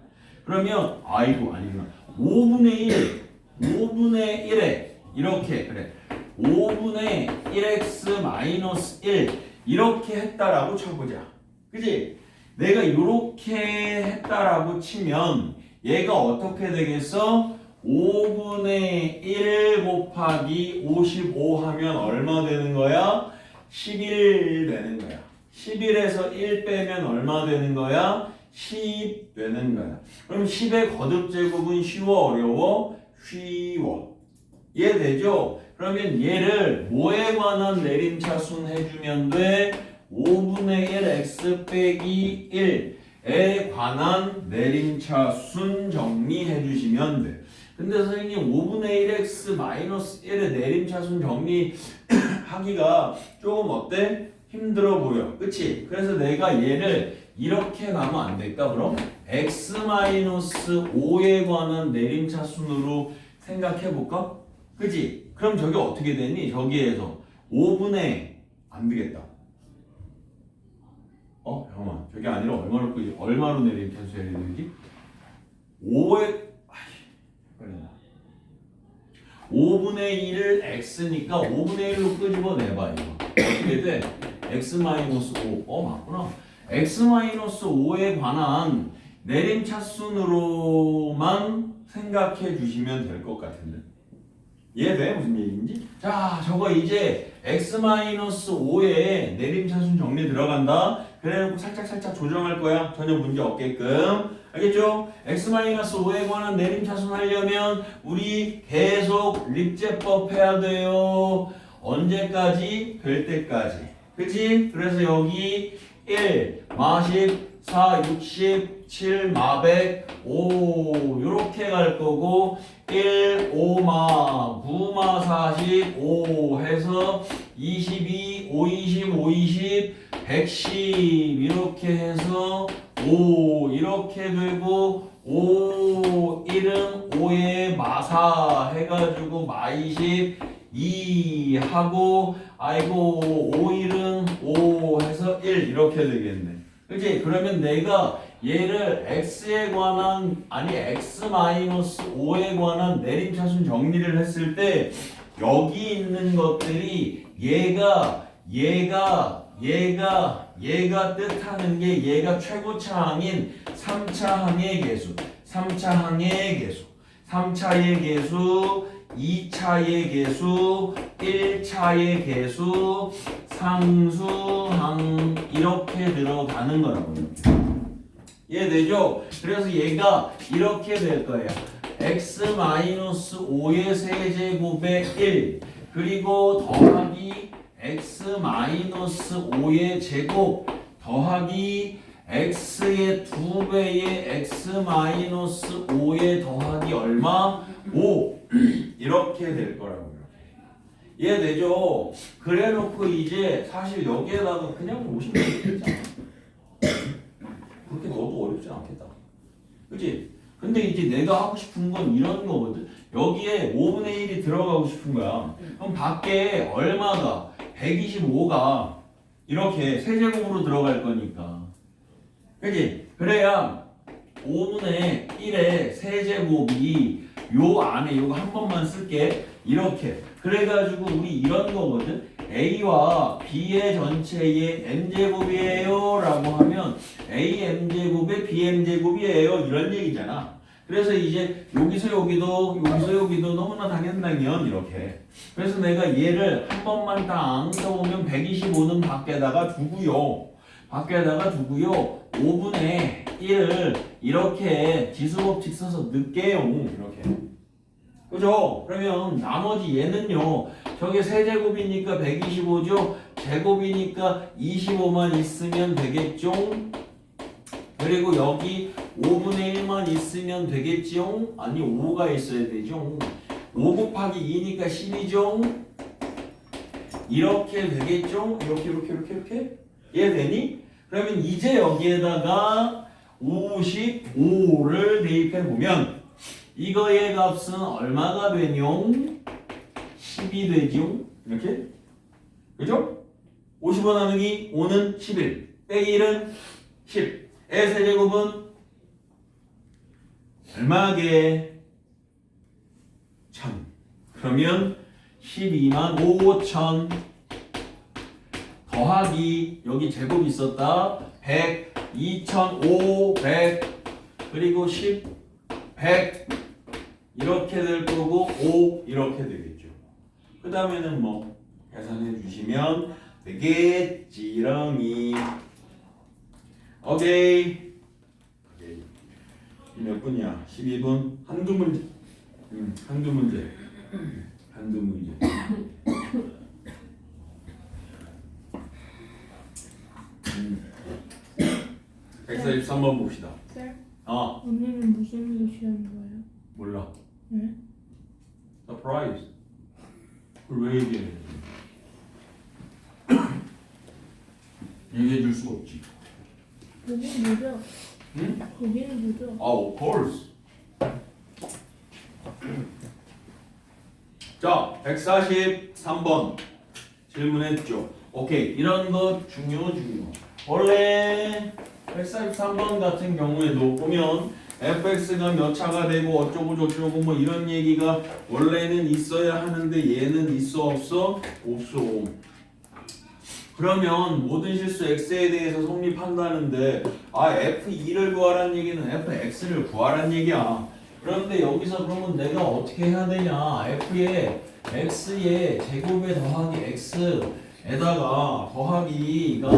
그러면 아이고 아니구나. 5분의 1에 이렇게 그래. 5분의 1x 마이너스 1 이렇게 했다라고 쳐보자. 그지? 내가 이렇게 했다라고 치면 얘가 어떻게 되겠어? 5분의 1 곱하기 55 하면 얼마 되는 거야? 11 되는 거야. 11에서 1 빼면 얼마 되는 거야? 10 되는 거야. 그럼 10의 거듭제곱은 쉬워 어려워? 쉬워. 이해되죠? 그러면 얘를 뭐에 관한 내림차순 해주면 돼? 5분의 1 x 빼기 1에 관한 내림차순 정리해 주시면 돼. 근데 선생님 5분의 1x 마이너스 1의 내림차순 정리하기가 조금 어때? 힘들어 보여. 그치? 그래서 내가 얘를 이렇게 가면 안 될까? 그럼 x 마이너스 5에 관한 내림차순으로 생각해 볼까? 그치? 그럼 저게 어떻게 되니? 저기에서 5분의 안 되겠다. 잠깐만. 저게 아니라 얼마로 내림차순 해야 되지? 5에 5분의 1을 x니까 5분의 1로 끄집어내봐 이거. 어떻게 돼? x 마이너스 5. 맞구나. x 마이너스 5에 관한 내림차순으로만 생각해 주시면 될 것 같은데. 이해돼? 무슨 얘기인지? 자, 저거 이제 x 마이너스 5에 내림차순 정리 들어간다. 그래놓고 살짝 조정할 거야. 전혀 문제 없게끔. 알겠죠? x-5에 관한 내림차순 하려면 우리 계속 립제법 해야 돼요. 언제까지? 될 때까지. 그치? 그래서 여기 1, 마십, 4, 60, 7, 마백, 5 요렇게 갈 거고 1, 5마, 9마 40, 5 해서 22, 5, 20, 5, 20, 110 이렇게 해서 5 이렇게 되고 5, 1은 5에 마사 해가지고 마20 2 하고 아이고 5, 1은 5 해서 1 이렇게 되겠네. 그치? 그러면 내가 얘를 x에 관한 x-5에 관한 내림차순 정리를 했을 때 여기 있는 것들이 얘가 뜻하는 게 얘가 최고차항인 3차 항의 개수, 3차 항의 개수, 3차의 개수, 2차의 개수, 1차의 개수, 상수항 이렇게 들어가는 거라고요. 이해되죠? 그래서 얘가 이렇게 될 거예요. x-5의 세제곱에 1 그리고 더하기 x-5의 제곱 더하기 x의 2배의 x-5의 더하기 얼마? 5 이렇게 될 거라고요. 이해되죠? 그래 놓고 이제 사실 여기에다가 그냥 오시면 되겠잖아. 그렇게 넣어도 어렵지 않겠다. 그치? 근데 이제 내가 하고 싶은 건 이런 거거든. 여기에 5분의 1이 들어가고 싶은 거야. 그럼 밖에 얼마가? 125가 이렇게 세제곱으로 들어갈 거니까. 그치? 그래야 5분의 1의 세제곱이 요 안에 요거 한 번만 쓸게. 이렇게. 그래가지고 우리 이런 거거든. A와 B의 전체의 M제곱이에요 라고 하면 A M제곱의 B M제곱이에요 이런 얘기잖아. 그래서 이제 여기서 여기도 너무나 당연 이렇게. 그래서 내가 얘를 한 번만 딱 써보면 125는 밖에다가 두고요. 5분의 1을 이렇게 지수법칙 써서 넣을게요. 이렇게. 그죠? 그러면 나머지 얘는요. 저게 세제곱이니까 125죠. 제곱이니까 25만 있으면 되겠죠. 그리고 여기 5분의 1만 있으면 되겠죠. 아니 5가 있어야 되죠. 5 곱하기 2니까 10이죠. 이렇게 되겠죠. 이렇게 이해되니? 그러면 이제 여기에다가 55를 대입해 보면 이거의 값은 얼마가 되뇨? 10이 되죠? 이렇게? 그죠? 55 나누기 5는 11 빼기 1은 10 의 세제곱은 얼마게? 1000. 그러면 12만 5천 더하기 여기 제곱 있었다 100 2500 그리고 10 100 이렇게 될 거고 5 이렇게 되겠죠. 그 다음에는 뭐 계산해 주시면 되겠지렁이. 오케이. 몇 분이야? 12분. 한두 문제. 한두 문제. 한두 문제. 143번 봅시다. 쌤, 어, 오늘은 무슨 교시하는 거예요? 몰라. 네? 서프라이즈. 그걸 왜 얘기해? 얘기해 줄 수가 없지. 여기는 뭐죠? 응? 여기는 뭐죠? Of course. 자, 143번 질문했죠. 오케이, 이런 거 중요. 원래 143번 같은 경우에도 보면 fx가 몇 차가 되고 어쩌고 저쩌고 뭐 이런 얘기가 원래는 있어야 하는데 얘는 있어 없어? 없어. 그러면 모든 실수 x에 대해서 성립한다는데 f2를 구하라는 얘기는 fx를 구하라는 얘기야. 그런데 여기서 그러면 내가 어떻게 해야 되냐? f의 x의 제곱에 더하기 x에다가 더하기가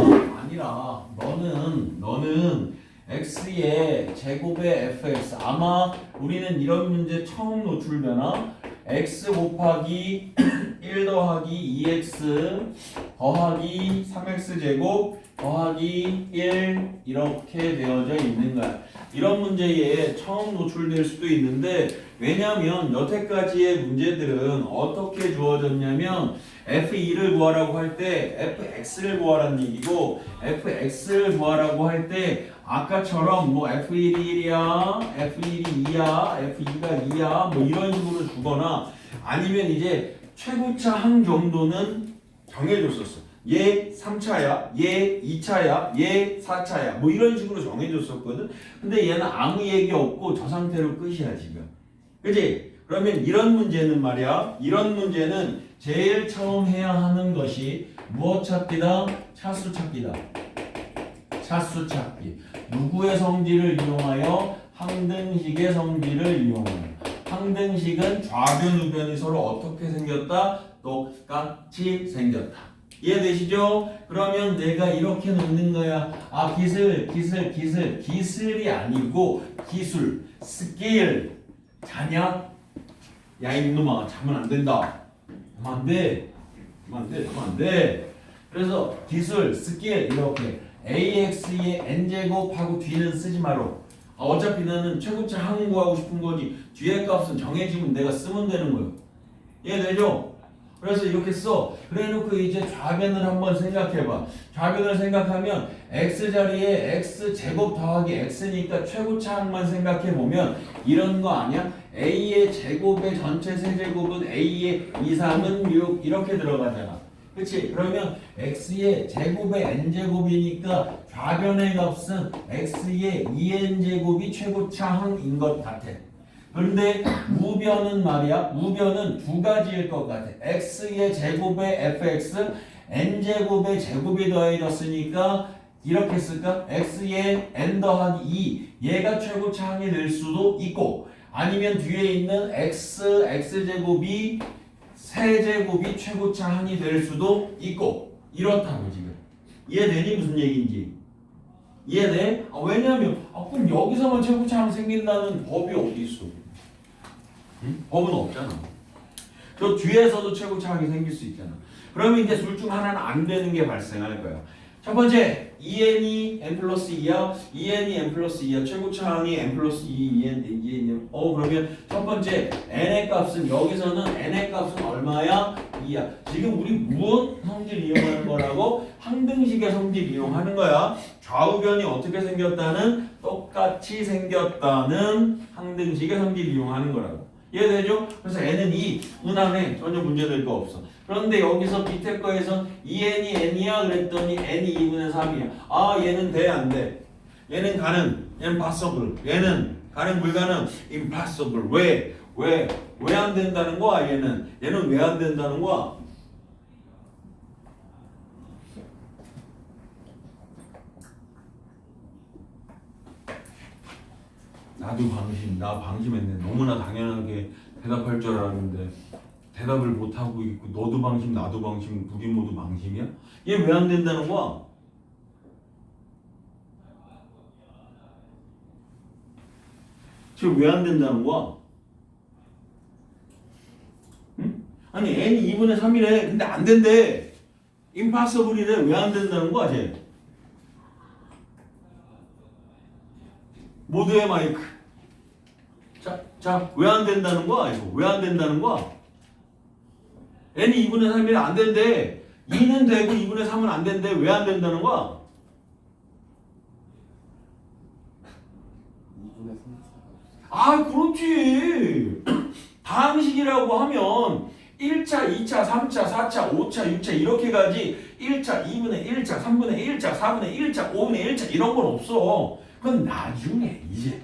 아니라 너는 x의 제곱에 fx 아마 우리는 이런 문제 처음 노출되나? x 곱하기 1 더하기 2x 더하기 3x 제곱 더하기 1 이렇게 되어져 있는 거야. 이런 문제에 처음 노출될 수도 있는데 왜냐하면 여태까지의 문제들은 어떻게 주어졌냐면 f2를 구하라고 할 때 fx를 구하라는 얘기고 fx를 구하라고 할 때 아까처럼 뭐 f1이 1이야 f1이 2야 f2가 2야 뭐 이런 식으로 주거나 아니면 이제 최고차 한 정도는 정해줬었어. 얘 3차야, 얘 2차야, 얘 4차야 뭐 이런 식으로 정해줬었거든. 근데 얘는 아무 얘기 없고 저 상태로 끝이야 지금. 그치? 그러면 이런 문제는 말이야. 이런 문제는 제일 처음 해야 하는 것이 무엇 찾기다? 차수 찾기다. 차수 찾기. 누구의 성질을 이용하여? 항등식의 성질을 이용하여. 항등식은 좌변 우변이 서로 어떻게 생겼다? 똑같이 생겼다. 이해되시죠? 그러면 내가 이렇게 놓는 거야. 기술이 아니고 기술, 스케일. 자냐? 야 이놈아 자면 안 된다. 자면 안 돼. 그래서 기술, 스케일 이렇게 ax의 n제곱하고 뒤는 쓰지 마라. 어차피 나는 최고차 항 구하고 싶은 거지 뒤에 값은 정해지면 내가 쓰면 되는 거예요. 이해되죠? 그래서 이렇게 써. 그래놓고 이제 좌변을 한번 생각해봐. 좌변을 생각하면 x 자리에 x 제곱 더하기 x니까 최고차 항만 생각해보면 이런 거 아니야? a의 제곱의 전체 세제곱은 a의 2, 3은 6 이렇게 들어가잖아. 그치? 그러면 x의 제곱의 n제곱이니까 좌변의 값은 x의 2n제곱이 최고차 항인 것 같아. 그런데 우변은 말이야. 우변은 두 가지일 것 같아. x의 제곱에 fx, n제곱에 제곱이 더해졌으니까 이렇게 쓸까? x의 n 더하기 2 얘가 최고차 항이 될 수도 있고 아니면 뒤에 있는 x제곱이 세제곱이 최고차 항이 될 수도 있고 이렇다고 지금. 이해되니 무슨 얘기인지? 이해돼? 왜냐면 그럼 여기서만 최고차 항 생긴다는 법이 어디 있어? 응? 법은 없잖아. 저 뒤에서도 최고차 항이 생길 수 있잖아. 그러면 이제 둘 중 하나는 안 되는 게 발생할 거야. 첫 번째 2n이 n 플러스 2야. 2n이 n 플러스 2야. 최고차 항이 n 플러스 2, 2n. 그러면 첫 번째 n의 값은 여기서는 n의 값은 얼마야? 2야. 지금 우리 무엇 성질 이용하는 거라고? 항등식의 성질 이용하는 거야. 좌우변이 어떻게 생겼다는? 똑같이 생겼다는 항등식의 성질 이용하는 거라고. 이해되죠? 그래서 n은 2, 은하네. 전혀 문제될 거 없어. 그런데 여기서 밑에 거에서 2n이 n이야 그랬더니 n이 2분의 3이야. 얘는 돼 안 돼? 얘는 가능. 얘는 possible. 얘는 가능 불가능 impossible. 왜 안 된다는 거야? 얘는 왜 안 된다는 거야? 나도 나 방심했네. 너무나 당연하게 대답할 줄 알았는데 대답을 못 하고 있고 너도 방심 나도 방심 둘이 모두 방심이야? 얘 왜 안 된다는 거야? 지금 왜 안 된다는 거야? 응? 아니 n이 2분의 3이래. 근데 안 된대. impossible이래. 왜 안 된다는 거야 쟤? 모두의 마이크. 자, 왜 안 된다는 거야 이거? 왜 안 된다는 거야? n이 2분의 3이래. 안 된대. 2는 되고 2분의 3은 안 된대. 왜 안 된다는 거야? 2분의 3. 아, 그렇지. 다항식이라고 하면 1차, 2차, 3차, 4차, 5차, 6차 이렇게 가지 1차, 2분의 1차, 3분의 1차, 4분의 1차, 5분의 1차 이런 건 없어. 그건 나중에 이제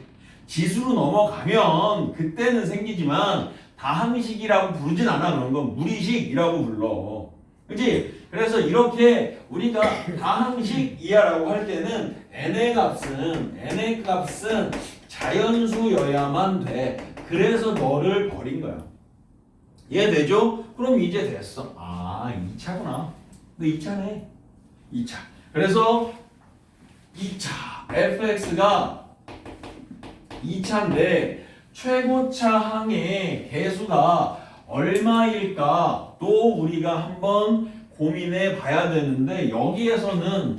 지수로 넘어가면 그때는 생기지만 다항식이라고 부르진 않아. 그런 건 무리식이라고 불러. 그치? 그래서 이렇게 우리가 다항식이야라고 할 때는 n의 값은 자연수여야만 돼. 그래서 너를 버린 거야. 이해되죠? 그럼 이제 됐어. 아, 2차구나. 너 2차네. 2차. 그래서 2차 fx가 2차인데 최고차 항의 개수가 얼마일까 또 우리가 한번 고민해 봐야 되는데 여기에서는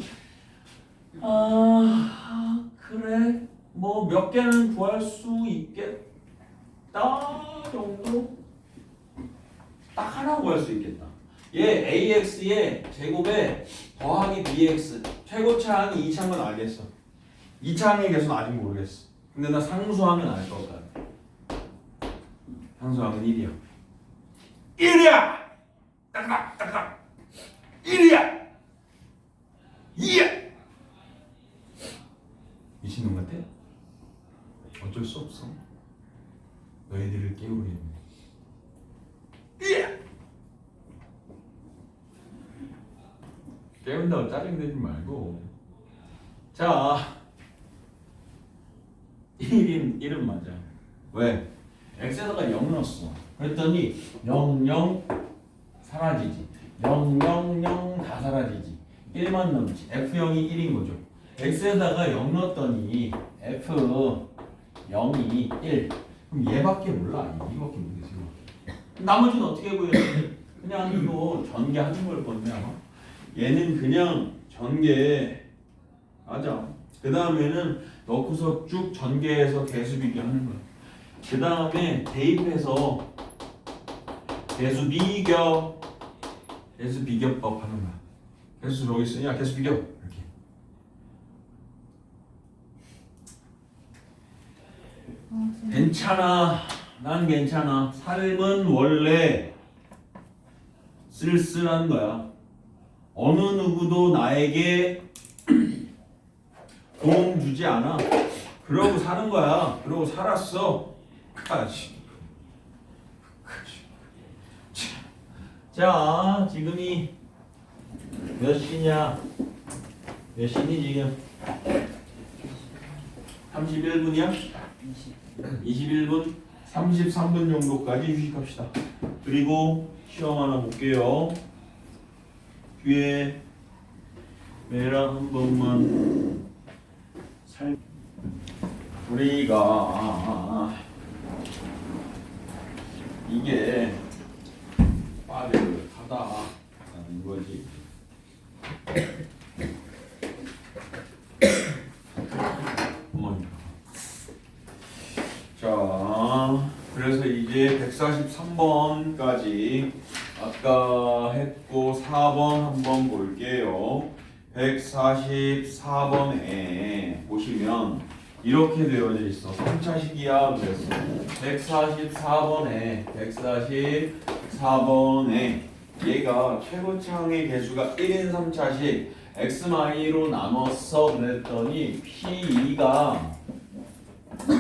그래 뭐 몇 개는 구할 수 있겠다 정도? 딱 하나 구할 수 있겠다. 얘 AX의 제곱에 더하기 BX 최고차 항이 2차인 건 알겠어. 2차 항의 개수는 아직 모르겠어. 근데 나 상수항은 알 것 같아. 상수항은 1이야. 1이야! 딱딱 1이야! 2야! 미친놈 같아? 어쩔 수 없어. 너희들을 깨우리는. 2야! 깨운다고 짜증내지 말고. 자, 1은 맞아. 왜? x에다가 0 넣었어. 그랬더니 0, 0 사라지지. 0, 0, 0 다 사라지지. 1만 남지. f0이 1인 거죠. x에다가 0 넣었더니 f0이 1. 그럼 얘밖에 몰라. 이거밖에 모르겠어. 나머지는 어떻게 구해야 돼? 그냥 이거 전개하는 걸 건데 아마. 얘는 그냥 전개 맞아. 그 다음에는 넣고서 쭉 전개해서 개수 비교하는 거야. 그 다음에 대입해서 개수 비교법 하는 거야. 개수 저기 있으냐? 개수 비교 이렇게. 괜찮아. 난 괜찮아. 삶은 원래 쓸쓸한 거야. 어느 누구도 나에게 도움 주지 않아. 그러고 사는 거야. 그러고 살았어. 자, 지금이 몇 시냐? 몇 시니 지금? 31분이야? 21분? 33분 정도까지 휴식합시다. 그리고 시험 하나 볼게요. 뒤에 매랑 한 번만 우리가 이게 빠르하다라는 거지. 자, 그래서 이제 143번까지 아까 했고 4번 한번 볼게요. 144번에 보시면 이렇게 되어져 있어. 3차식이야 그랬어. 144번에 얘가 최고차항의 개수가 1인 3차식 x마이로 나눴어 그랬더니 P2가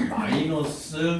마이너스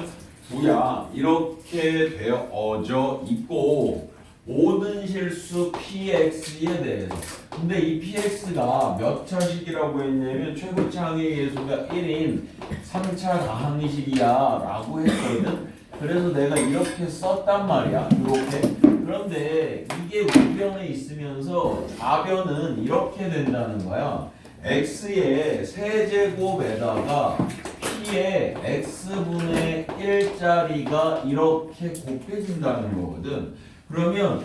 9야 이렇게 되어져 있고 모든 실수 px에 대해서 근데 이 px가 몇 차식이라고 했냐면 최고차 항의 계수가 1인 3차 다항식이야 라고 했거든. 그래서 내가 이렇게 썼단 말이야 이렇게. 그런데 이게 우변에 있으면서 좌변은 이렇게 된다는 거야. x의 세제곱에다가 p의 x분의 1짜리가 이렇게 곱해진다는 거거든. 그러면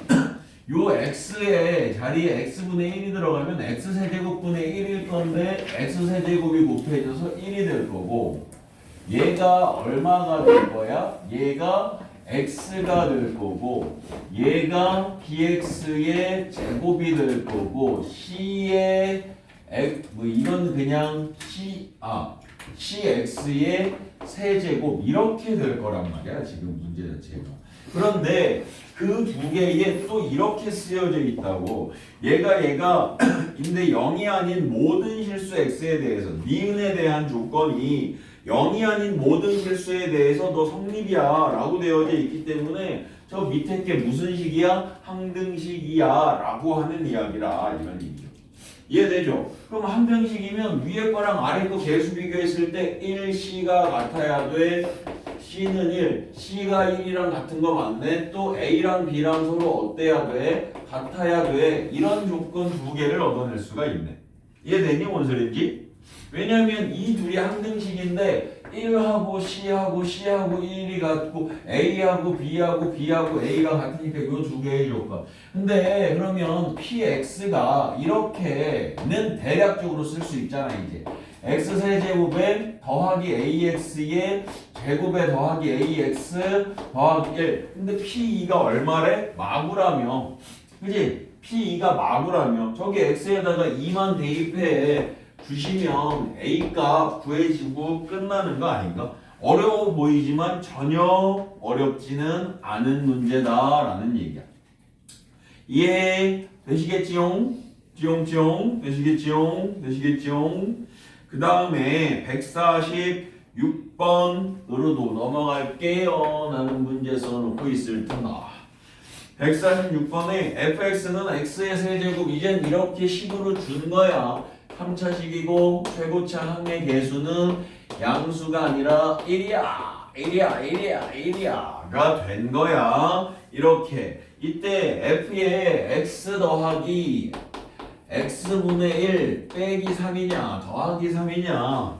요 x의 자리에 x분의 1이 들어가면 x세제곱분의 1일 건데 x세제곱이 곱해져서 1이 될 거고 얘가 얼마가 될 거야? 얘가 x가 될 거고 얘가 bx의 제곱이 될 거고 c의 뭐 이건 그냥 cx의 세제곱 이렇게 될 거란 말이야 지금 문제 자체가. 그런데 그 두 개에 또 이렇게 쓰여져 있다고. 얘가 근데 0이 아닌 모든 실수 x에 대해서 니은에 대한 조건이 0이 아닌 모든 실수에 대해서 너 성립이야 라고 되어져 있기 때문에 저 밑에 게 무슨 식이야? 항등식이야 라고 하는 이야기라 이런 얘기죠. 이해되죠? 그럼 항등식이면 위에 거랑 아래 거 개수 비교했을 때 1C가 같아야 돼. C는 1, C가 1이랑 같은 거 맞네. 또 A랑 B랑 서로 어때야 돼? 같아야 돼. 이런 조건 두 개를 얻어낼 수가 있네. 이해되니? 뭔 소린지? 왜냐면 이 둘이 항등식인데 1하고 C하고 1이 같고 A하고 B하고 A가 같으니까 이 두 개의 조건. 근데 그러면 PX가 이렇게는 대략적으로 쓸 수 있잖아 이제. X세제곱에 더하기 AX의 제곱에 더하기 AX 더하기 1. 근데 P2가 얼마래? 마구라며. 그지? P2가 마구라며. 저기 X에다가 2만 대입해 주시면 A값 구해지고 끝나는 거 아닌가? 어려워 보이지만 전혀 어렵지는 않은 문제다라는 얘기야. 이해 되시겠지요? 찌용찌용 되시겠지요? 그 다음에 146번으로도 넘어갈게요. 나는 문제 써놓고 있을 텐다. 146번에 fx는 x의 세제곱 이젠 이렇게 식으로 준 거야. 3차식이고 최고차 항의 개수는 양수가 아니라 1이야가 된 거야. 이렇게 이때 f의 x 더하기 x분의 1 빼기 3이냐 더하기 3이냐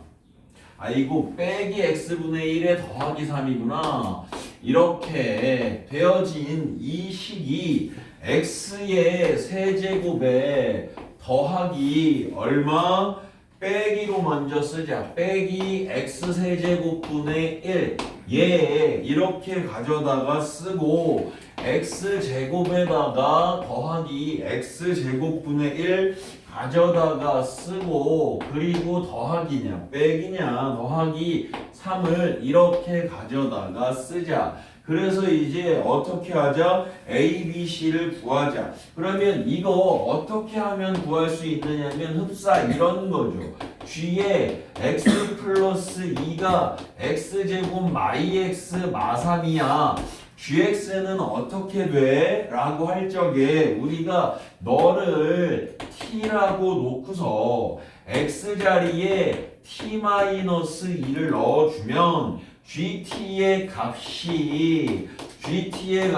아이고 빼기 x분의 1에 더하기 3이구나. 이렇게 되어진 이 식이 x의 세제곱에 더하기 얼마? 빼기로 먼저 쓰자. 빼기 x세제곱분의 1 얘 이렇게 가져다가 쓰고 x제곱에다가 더하기 x제곱분의 1 가져다가 쓰고 그리고 더하기냐 빼기냐 더하기 3을 이렇게 가져다가 쓰자. 그래서 이제 어떻게 하자? A, B, C를 구하자. 그러면 이거 어떻게 하면 구할 수 있느냐면 흡사 이런 거죠. G에 x 플러스 2가 x제곱 마이 x 마3이야. gx는 어떻게 돼? 라고 할 적에 우리가 너를 t라고 놓고서 x자리에 t-2를 넣어주면 gt의 값이 t-2의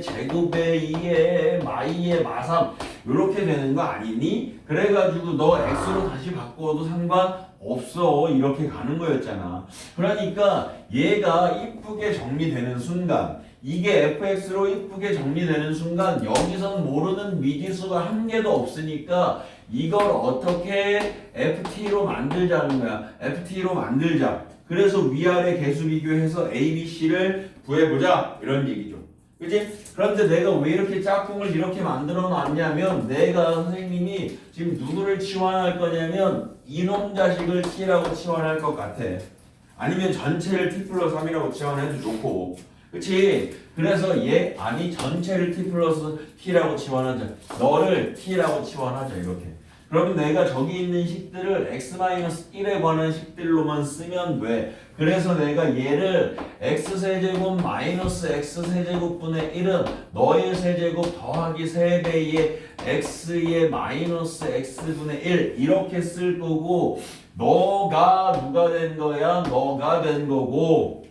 제곱에 2에 마이의 마3 이렇게 되는 거 아니니? 그래가지고 너 x로 다시 바꿔도 상관없어 이렇게 가는 거였잖아. 그러니까 얘가 이쁘게 정리되는 순간 이게 fx로 이쁘게 정리되는 순간 여기선 모르는 미지수가 한 개도 없으니까 이걸 어떻게 ft로 만들자는 거야. ft로 만들자. 그래서 위아래 개수 비교해서 a, b, c를 구해보자 이런 얘기죠. 그치? 그런데 내가 왜 이렇게 짝꿍을 이렇게 만들어 놨냐면 내가 선생님이 지금 누구를 치환할 거냐면 이놈 자식을 t라고 치환할 것 같아. 아니면 전체를 t 플러스 3이라고 치환해도 좋고. 그치? 그래서 얘 아니 전체를 t 플러스 t라고 치환하자. 너를 t라고 치환하자 이렇게. 그러면 내가 저기 있는 식들을 x-1에 관한 식들로만 쓰면 돼. 그래서 내가 얘를 x세제곱 마이너스 x세제곱분의 1은 너의 세제곱 더하기 3배의 x의 마이너스 x분의 1 이렇게 쓸 거고, 너가 누가 된 거야? 너가 된 거고,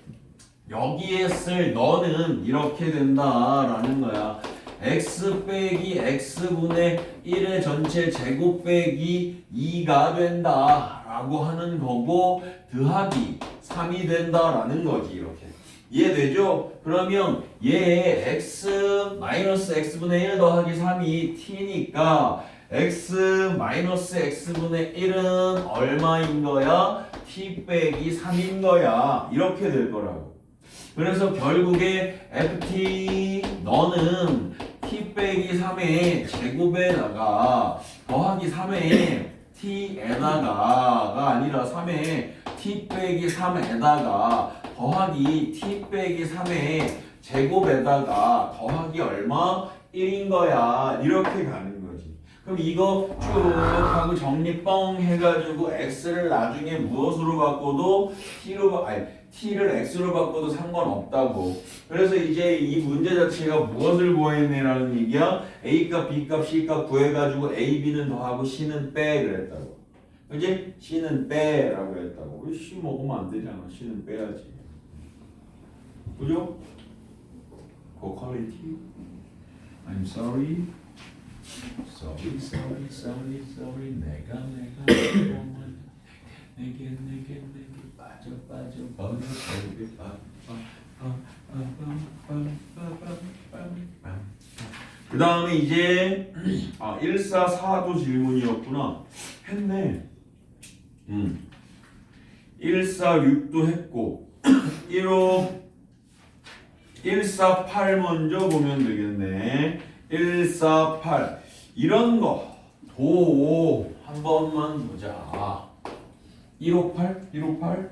여기에 쓸 너는 이렇게 된다라는 거야. x 빼기 x분의 1의 전체 제곱 빼기 2가 된다라고 하는 거고, 더하기 3이 된다라는 거지. 이렇게 이해되죠? 그러면 얘 x 마이너스 x분의 1 더하기 3이 t니까 x 마이너스 x분의 1은 얼마인 거야? t 빼기 3인 거야. 이렇게 될 거라고. 그래서 결국에 ft 너는 t 빼기 3의 제곱에다가 더하기 3의 t에다가가 아니라 3의 t 빼기 3에다가 더하기 t 빼기 3의 제곱에다가 더하기 얼마? 1인 거야. 이렇게 가는 거지. 그럼 이거 쭉 하고 정리 뻥 해가지고 x를 나중에 무엇으로 바꿔도 t를 x로 바꿔도 상관없다고. 그래서 이제 이 문제 자체가 무엇을 구해내라는 얘기야? a값, b값, c값 구해가지고 a, b는 더하고 c는 빼 그랬다고. 그지? c는 빼라고 했다고. 우리 c 먹으면 안 되잖아. c는 빼야지. 그죠? 고퀄리티. I'm sorry. sorry. 내가 내게 빠져 버려 그 다음에 이제 144도 질문이었구나. 했네. 146도 했고 148 먼저 보면 되겠네. 148 이런 거 도 한 번만 보자. 158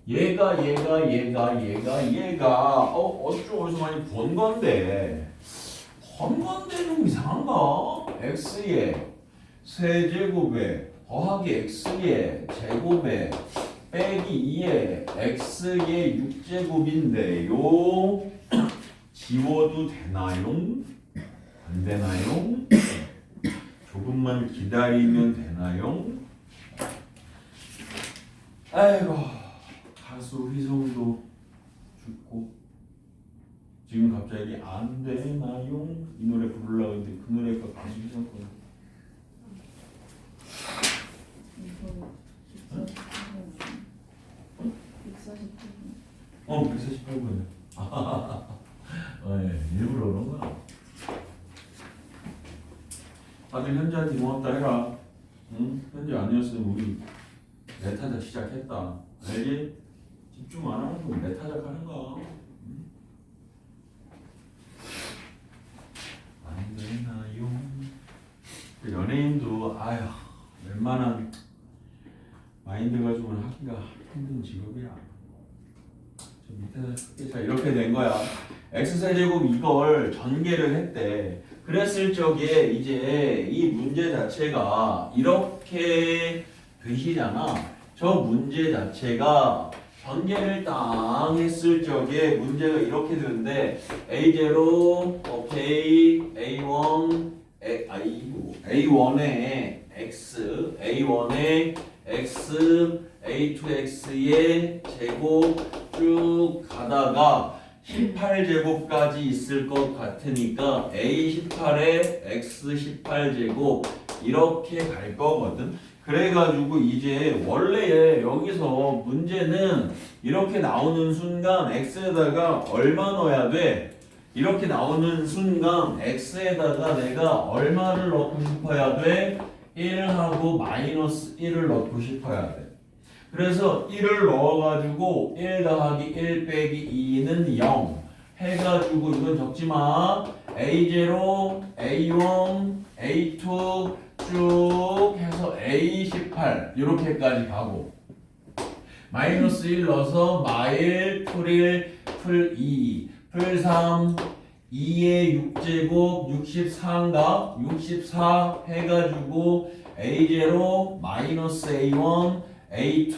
얘가 어디서 많이 본 건데 좀 이상한가? x의 세제곱에 더하기 x의 제곱에 빼기 2의 x의 6제곱인데요. 지워도 되나요? 안 되나요? 조금만 기다리면 되나요? 아이고, 가수 휘성도 죽고 지금 갑자기 안 되나요? 이 노래 부르려고 했는데 그 노래가 가수 휘성 거야. 이거 148분. 148분이야. 일부러 그런 거야. 다들 현지한테 고맙다 해라. 응? 현지 아니었으면 우리 메타작 시작했다. 알지? 집중 안 하는 건 메타작 하는 거야. 응? 안 되나요? 그 연예인도 웬만한 마인드 가지고는 하기가 힘든 직업이야. 저 밑에 자 이렇게 된 거야. x세제곱 이걸 전개를 했대. 그랬을 적에 이제 이 문제 자체가 이렇게 되시잖아. 저 문제 자체가 전개를 땅 했을 적에 문제가 이렇게 되는데 a0 오케이 a1 a1에 x a1에 x a2x의 제곱 쭉 가다가 18제곱까지 있을 것 같으니까 a18에 x18제곱 이렇게 갈 거거든. 그래가지고 이제 원래 여기서 문제는 이렇게 나오는 순간 x에다가 얼마 넣어야 돼? 이렇게 나오는 순간 x에다가 내가 얼마를 넣고 싶어야 돼? 1하고 마이너스 1을 넣고 싶어야 돼. 그래서 1을 넣어가지고 1 더하기 1 빼기 2는 0 해가지고 이건 적지마. A0, A1, A2 쭉 해서 A18 이렇게까지 가고 마이너스 1 넣어서 마1, 풀1, 풀2, 풀3 2의 6제곱 64인가? 64 해가지고 A0 마이너스 A1 A2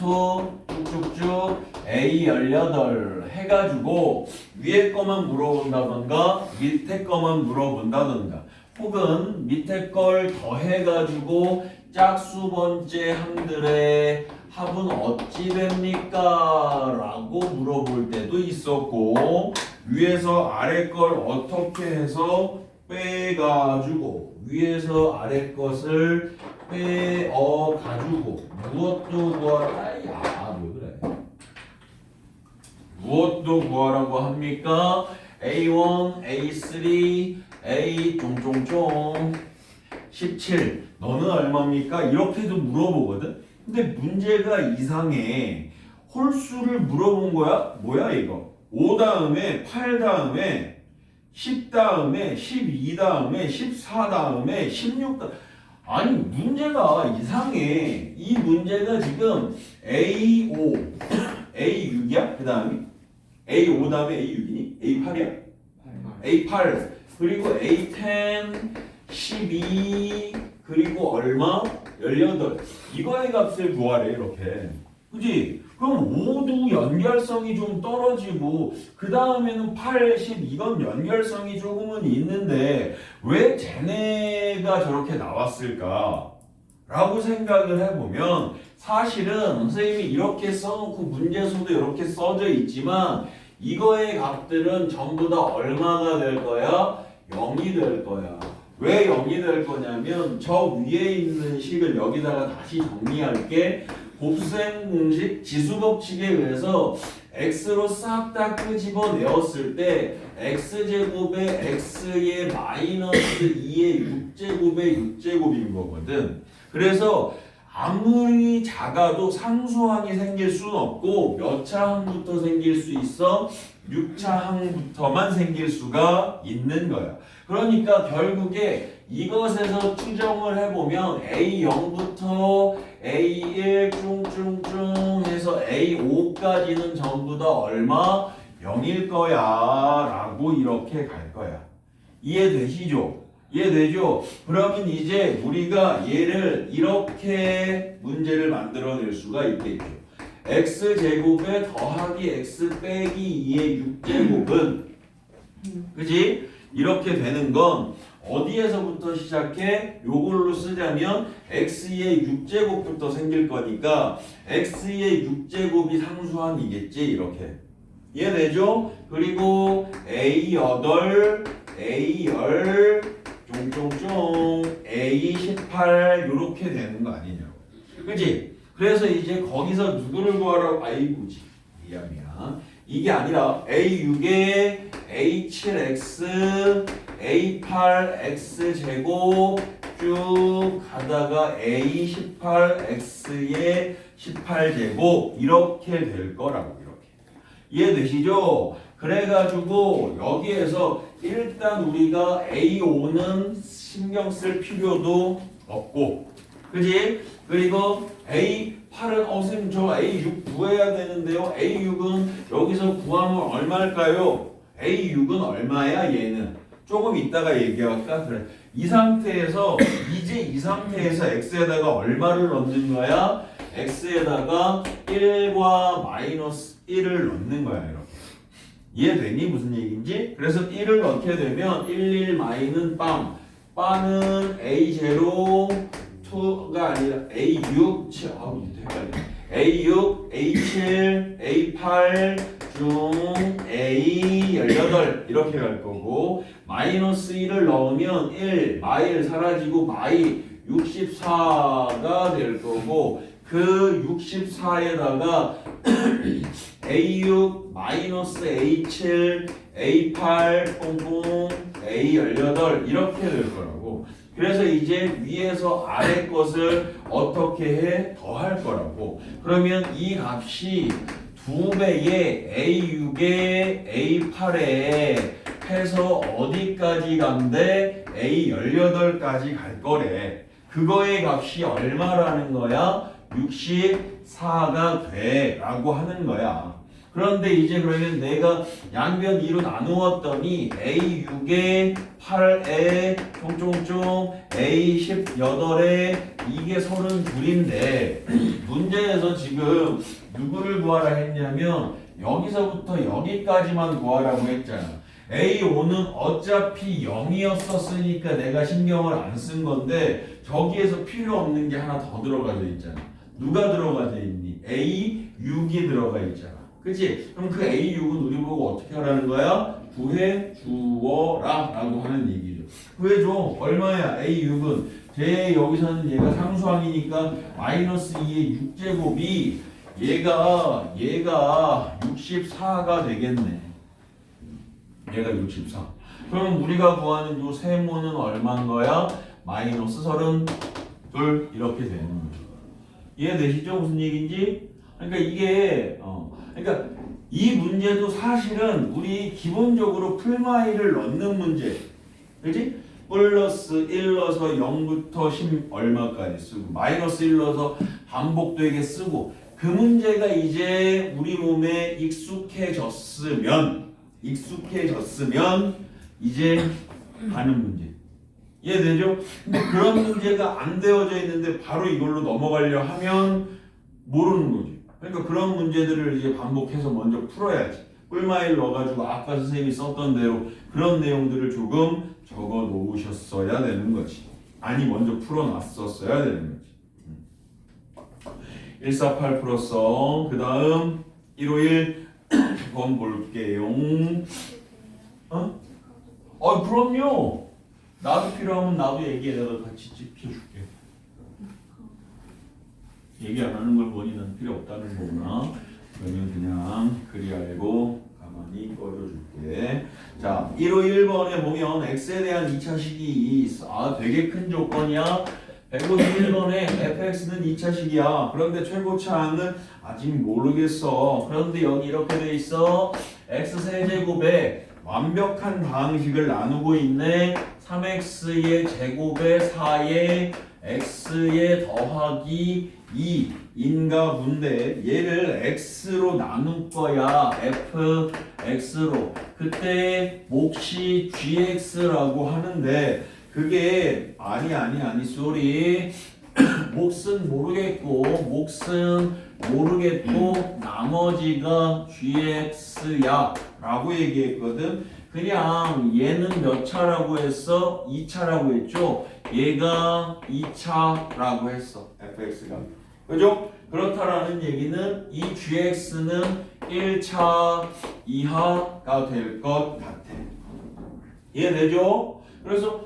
쭉쭉쭉 A18 해가지고 위에 거만 물어본다던가 밑에 거만 물어본다던가 혹은 밑에 걸 더해가지고 짝수 번째 항들의 합은 어찌 됩니까? 라고 물어볼 때도 있었고 위에서 아래 걸 어떻게 해서 빼가지고 위에서 아래 것을 빼어가지고 무엇도 구하라. 야, 왜 그래? 무엇도 구하라고 합니까? A1, A3, A 쫑쫑쫑 17 너는 얼마입니까? 이렇게도 물어보거든? 근데 문제가 이상해. 홀수를 물어본 거야? 뭐야 이거? 5 다음에 8 다음에 10 다음에 12 다음에 14 다음에 16 다음에 아니 문제가 이상해. 이 문제가 지금 A5 A6이야? 그 다음에 A5 다음에 A6이니? A8이야? A8 그리고 A10 12 그리고 얼마? 18 이거의 값을 구하래 이렇게 그지? 그럼 5도 연결성이 좀 떨어지고 그 다음에는 80 이건 연결성이 조금은 있는데 왜 쟤네가 저렇게 나왔을까? 라고 생각을 해보면 사실은 선생님이 이렇게 써놓고 문제수도 이렇게 써져 있지만 이거의 값들은 전부 다 얼마가 될 거야? 0이 될 거야. 왜 0이 될 거냐면 저 위에 있는 식을 여기다가 다시 정리할게. 곱셈 공식 지수법칙에 의해서 x로 싹 다 끄집어내었을 때 x제곱에 x의 마이너스 2의 6제곱의 6제곱인 거거든. 그래서 아무리 작아도 상수항이 생길 수는 없고 몇 차 항부터 생길 수 있어? 6차 항부터만 생길 수가 있는 거야. 그러니까 결국에 이것에서 추정을 해보면 A0부터 A1 쭝쭝쭝 해서 A5까지는 전부 다 얼마? 0일 거야 라고 이렇게 갈 거야. 이해되시죠? 이해되죠? 그러면 이제 우리가 얘를 이렇게 문제를 만들어낼 수가 있겠죠. x제곱에 더하기 x 빼기 2의 6제곱은 그지? 이렇게 되는 건 어디에서부터 시작해? 요걸로 쓰자면 x의 6제곱부터 생길 거니까 x의 6제곱이 상수항이겠지 이렇게 이해되죠? 그리고 A8, A10 쫑쫑쫑 A18 요렇게 되는 거 아니냐고 그치? 그래서 이제 거기서 누구를 구하라고 아이고 미안 이게 아니라 A6에 A7X A8X 제곱 쭉 가다가 A18X의 18제곱 이렇게 될 거라고 이렇게 이해되시죠? 그래가지고 여기에서 일단 우리가 A5는 신경 쓸 필요도 없고 그지? 그리고 A8은 선생님 저 A6 구해야 되는데요. A6은 여기서 구하면 얼마일까요? A6은 얼마야 얘는? 조금 이따가 얘기할까? 그래. 이 상태에서 이제 이 상태에서 x에다가 얼마를 넣는 거야? x에다가 1과 마이너스 1을 넣는 거야 이렇게. 이해되니? 무슨 얘기인지? 그래서 1을 넣게 되면 1, 마이는 빵. 빵은 A0 2가 아니라 A6 A6, A7, A8 중 A18 이렇게 갈 거고 마이너스 1을 넣으면 1, 마일 사라지고 마이 64가 될 거고 그 64에다가 A6 마이너스 A7 A8 뽕뽕 A18 이렇게 될 거라고. 그래서 이제 위에서 아래 것을 어떻게 해? 더할 거라고. 그러면 이 값이 2배의 A6에 A8에 해서 어디까지 간대? A18까지 갈 거래. 그거의 값이 얼마라는 거야? 64가 돼 라고 하는 거야. 그런데 이제 그러면 내가 양변 2로 나누었더니 A6에 8에 쫑쫑쫑 A 18에 이게 32인데 문제에서 지금 누구를 구하라 했냐면 여기서부터 여기까지만 구하라고 했잖아. A5는 어차피 0이었었으니까 내가 신경을 안 쓴 건데 저기에서 필요 없는 게 하나 더 들어가져 있잖아. 누가 들어가져 있니? A6이 들어가 있잖아. 그치? 그럼 그 A6은 우리 보고 어떻게 하라는 거야? 구해 주어라 라고 하는 얘기죠. 구해줘. 얼마야? A6은 제 여기서는 얘가 상수항이니까 마이너스 2의 6제곱이 얘가 64가 되겠네. 얘가 64. 그럼 우리가 구하는 요 세모는 얼마인 거야? 마이너스 32 이렇게 되는 거죠. 이해되시죠? 무슨 얘기인지? 그러니까 이게 그러니까 이 문제도 사실은 우리 기본적으로 풀마이를 넣는 문제. 그렇지? 플러스 1 넣어서 0부터 10 얼마까지 쓰고 마이너스 1 넣어서 반복되게 쓰고 그 문제가 이제 우리 몸에 익숙해졌으면 이제 가는 문제. 이해되죠? 근데 그런 문제가 안 되어져 있는데 바로 이걸로 넘어가려 하면 모르는 거지. 그러니까 그런 문제들을 이제 반복해서 먼저 풀어야지. 꿀마일 넣어가지고 아까 선생님이 썼던 대로 그런 내용들을 조금 적어 놓으셨어야 되는 거지. 아니 먼저 풀어놨었어야 되는 거지. 148 풀었어. 그 다음 151 이건 볼게요. 그럼요. 나도 필요하면 나도 얘기해. 내가 같이 지켜줄게. 얘기 안 하는 걸 보니 난 필요 없다는 거구나. 그러면 그냥 그리 알고 가만히 꺼줘줄게. 자, 151번에 보면 x에 대한 2차식이 되게 큰 조건이야. 151번에 fx는 2차식이야. 그런데 최고차항은 아직 모르겠어. 그런데 여기 이렇게 돼 있어. x 세제곱에 완벽한 다항식을 나누고 있네. 3x의 제곱에 4의 x의 더하기 2인가 본데 얘를 x로 나눌 거야. fx로. 그때 몫이 gx라고 하는데 그게 아니 쏘리. 몫은 모르겠고 나머지가 gx야 라고 얘기했거든. 그냥 얘는 몇 차라고 했어? 2차라고 했죠? 얘가 2차라고 했어. fx가. 그죠? 그렇다라는 얘기는 이 gx는 1차 이하가 될 것 같아. 이해되죠? 그래서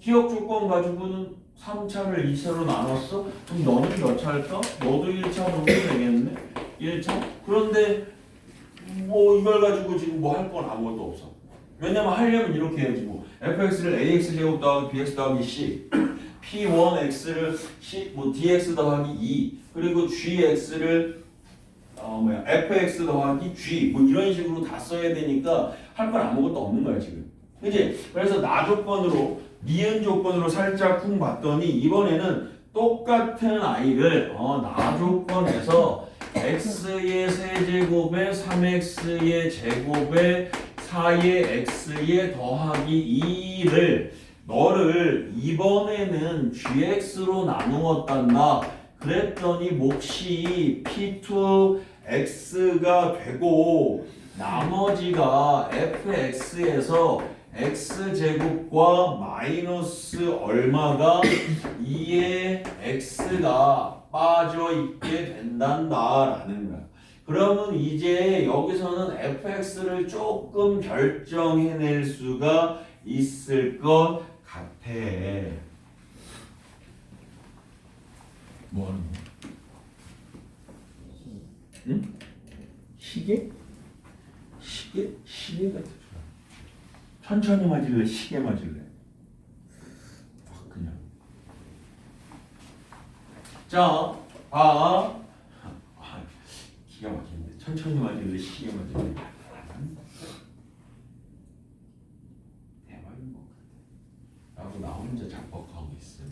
기억 조건 가지고는 3차를 2차로 나눴어? 그럼 너는 몇 차일까? 너도 1차 정도 되겠네? 1차? 그런데 이걸 가지고 지금 할 건 아무것도 없어. 왜냐면 하려면 이렇게 해야지 fx를 ax 제곱 더하기 bx 더하기 c p1x를 dx 더하기 2 그리고 gx를 fx 더하기 g 이런 식으로 다 써야 되니까 할 건 아무것도 없는 거야 지금. 그치? 그래서 나 조건으로 니은 조건으로 살짝 쿵 봤더니 이번에는 똑같은 아이를 나 조건에서 x의 세제곱에 3x의 제곱에 4의 x의 더하기 2를 너를 이번에는 gx로 나누었단다. 그랬더니 몫이 p2x가 되고 나머지가 fx에서 x제곱과 마이너스 얼마가 2의 x가 빠져있게 된단다라는 거야. 그러면 이제 여기서는 fx를 조금 결정해낼 수가 있을 것 같아. 뭐 하는 거야? 응? 시계? 시계 같은 거. 천천히 맞을래? 시계 맞을래? 그냥. 자, 기가 막히는데. 천천히 맞을래? 시계 맞을래? 대박인 것 같아. 라고 나 혼자 작곡하고 있어.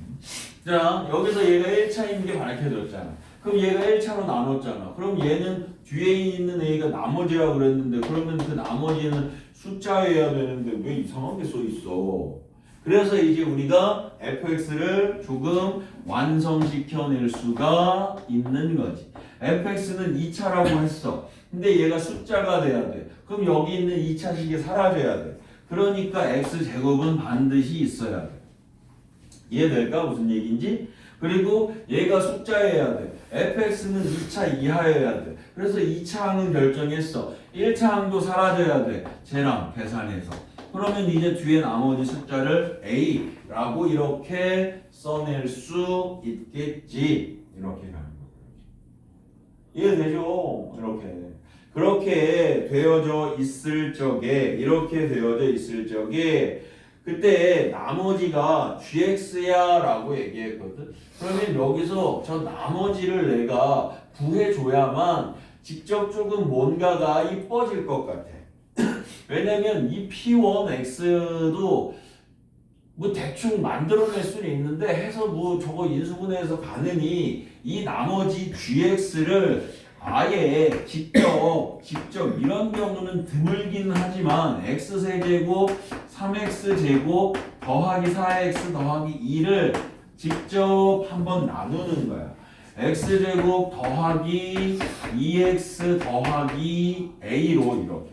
자, 여기서 얘가 1차인 게 밝혀졌잖아. 그럼 얘가 1차로 나눴잖아. 그럼 얘는 뒤에 있는 a가 나머지라고 그랬는데 그러면 그 나머지는 숫자여야 되는데 왜 이상하게 써 있어? 그래서 이제 우리가 fx를 조금 완성시켜낼 수가 있는 거지. fx는 2차라고 했어. 근데 얘가 숫자가 돼야 돼. 그럼 여기 있는 2차식이 사라져야 돼. 그러니까 x제곱은 반드시 있어야 돼. 이해될까? 무슨 얘기인지? 그리고 얘가 숫자여야 돼. fx는 2차 이하여야 돼. 그래서 2차 항은 결정했어. 1차 항도 사라져야 돼. 쟤랑 계산해서. 그러면 이제 뒤에 나머지 숫자를 a라고 이렇게 써낼 수 있겠지. 이렇게 가는 거예요. 이해되죠? 이렇게. 그렇게 되어져 있을 적에 이렇게 되어져 있을 적에 그때 나머지가 gx야 라고 얘기했거든. 그러면 여기서 저 나머지를 내가 구해줘야만 직접 조금 뭔가가 이뻐질 것 같아. 왜냐면 이 p1x도 뭐 대충 만들어낼 수는 있는데 해서 뭐 저거 인수분해해서 가느니 이 나머지 gx를 아예 직접 이런 경우는 드물긴 하지만 x세제곱 3x제곱 더하기 4x 더하기 2를 직접 한번 나누는 거야. x제곱 더하기 2x 더하기 a로 이렇게.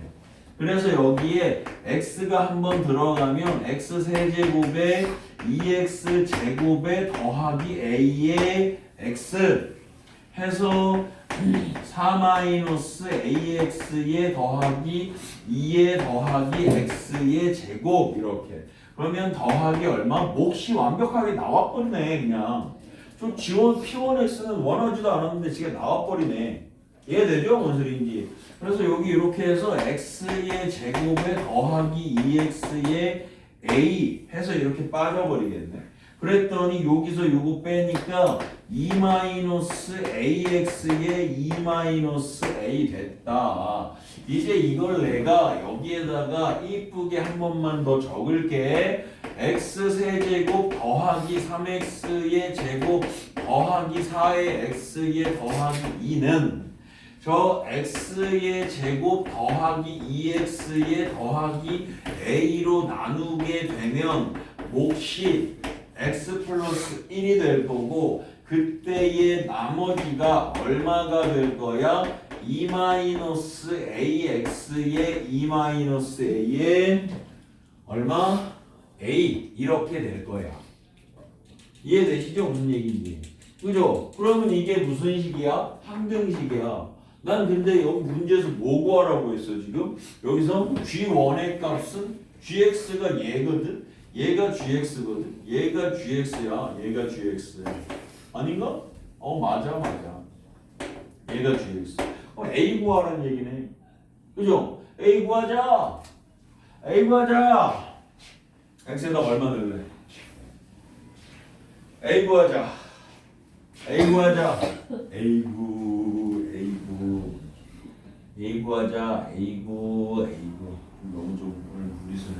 그래서 여기에 x가 한번 들어가면 x세제곱에 2x제곱에 더하기 a의 x 해서 4-ax의 더하기 2의 더하기 x의 제곱 이렇게. 그러면 더하기 얼마? 몫이 완벽하게 나와버리네 그냥. 좀 지원 p1x는 원하지도 않았는데 지금 나와버리네. 이해되죠? 뭔 소리인지. 그래서 여기 이렇게 해서 x의 제곱에 더하기 2x의 a 해서 이렇게 빠져버리겠네. 그랬더니 여기서 요거 빼니까 2-ax의 2-a 됐다. 이제 이걸 내가 여기에다가 이쁘게 한 번만 더 적을게. x세제곱 더하기 3x의 제곱 더하기 4의 x의 더하기 2는 저 x의 제곱 더하기 2x의 더하기 a로 나누게 되면 몫이 x 플러스 1이 될 거고 그때의 나머지가 얼마가 될 거야? 2-ax의 2-a의 얼마? a 이렇게 될 거야. 이해되시죠? 무슨 얘기인지. 그죠? 그러면 이게 무슨 식이야? 항등식이야. 난 근데 여기 문제에서 뭐 구하라고 했어 지금? 여기서 g1의 값은 gx가 얘거든? 얘가 gx거든? 얘가 gx야. 얘가 gx. 아닌가? 맞아. 얘가 gx. a 구하라는 얘기네. 그죠? a 구하자. x에다 얼마 넣을래? a 구하자. a 구하자. 너무 좀 오늘 무리수네.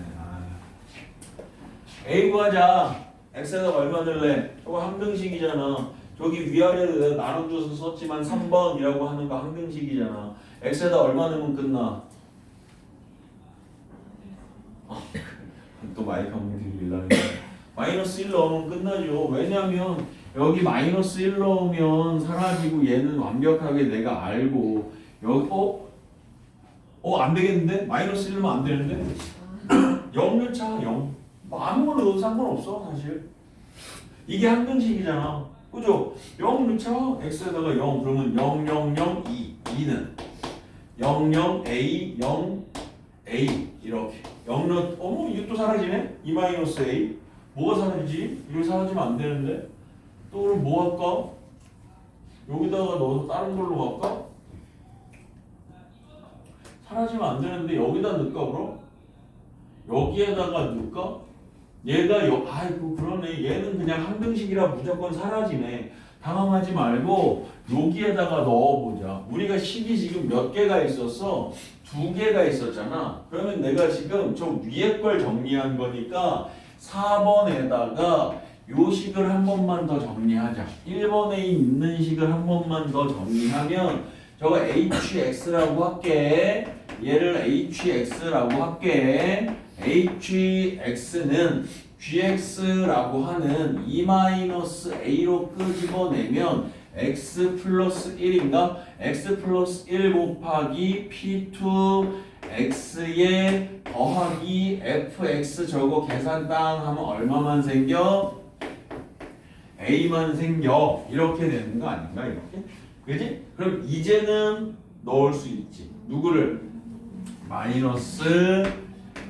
a 구하자. x에다 얼마 넣을래? 저거 항등식이잖아. 저기 위아래로 내가 나눠줘서 썼지만 3번이라고 하는 거 항등식이잖아. x에다 얼마 넣으면 끝나? 또 마이크 한번 들리려는 거야. 마이너스 1 넣으면 끝나죠. 왜냐면 여기 마이너스 1 넣으면 사라지고 얘는 완벽하게 내가 알고 여기 안 되겠는데? 마이너스 1 넣으면 안 되는데? 0 넣자 0. 뭐 아무거나 넣어도 상관없어 사실. 이게 항등식이잖아. 그죠? 0 넣자 x에다가 0 그러면 0, 0, 0, 2 2는 0, 0, a, 0, a 이렇게 0 넣 이게 또 사라지네? 2-a 뭐가 사라지지? 이거 사라지면 안 되는데 또 그럼 뭐 할까? 여기다가 넣어서 다른 걸로 갈까? 사라지면 안 되는데 여기다 넣을까 그럼? 여기에다가 넣을까? 얘가 아이고 그러네. 얘는 그냥 항등식이라 무조건 사라지네. 당황하지 말고 여기에다가 넣어보자. 우리가 식이 지금 몇 개가 있었어? 2개가 있었잖아. 그러면 내가 지금 저 위에 걸 정리한 거니까 4번에다가 요 식을 한 번만 더 정리하자. 1번에 있는 식을 한 번만 더 정리하면 저거 hx라고 할게. 얘를 hx라고 할게. hx는 gx라고 하는 2-a로 끄집어내면 x 플러스 1인가? x 플러스 1 곱하기 p2 x에 더하기 fx 저거 계산 땅 하면 얼마만 생겨? a만 생겨. 이렇게 되는 거 아닌가 이렇게? 그지? 그럼 이제는 넣을 수 있지. 누구를? 마이너스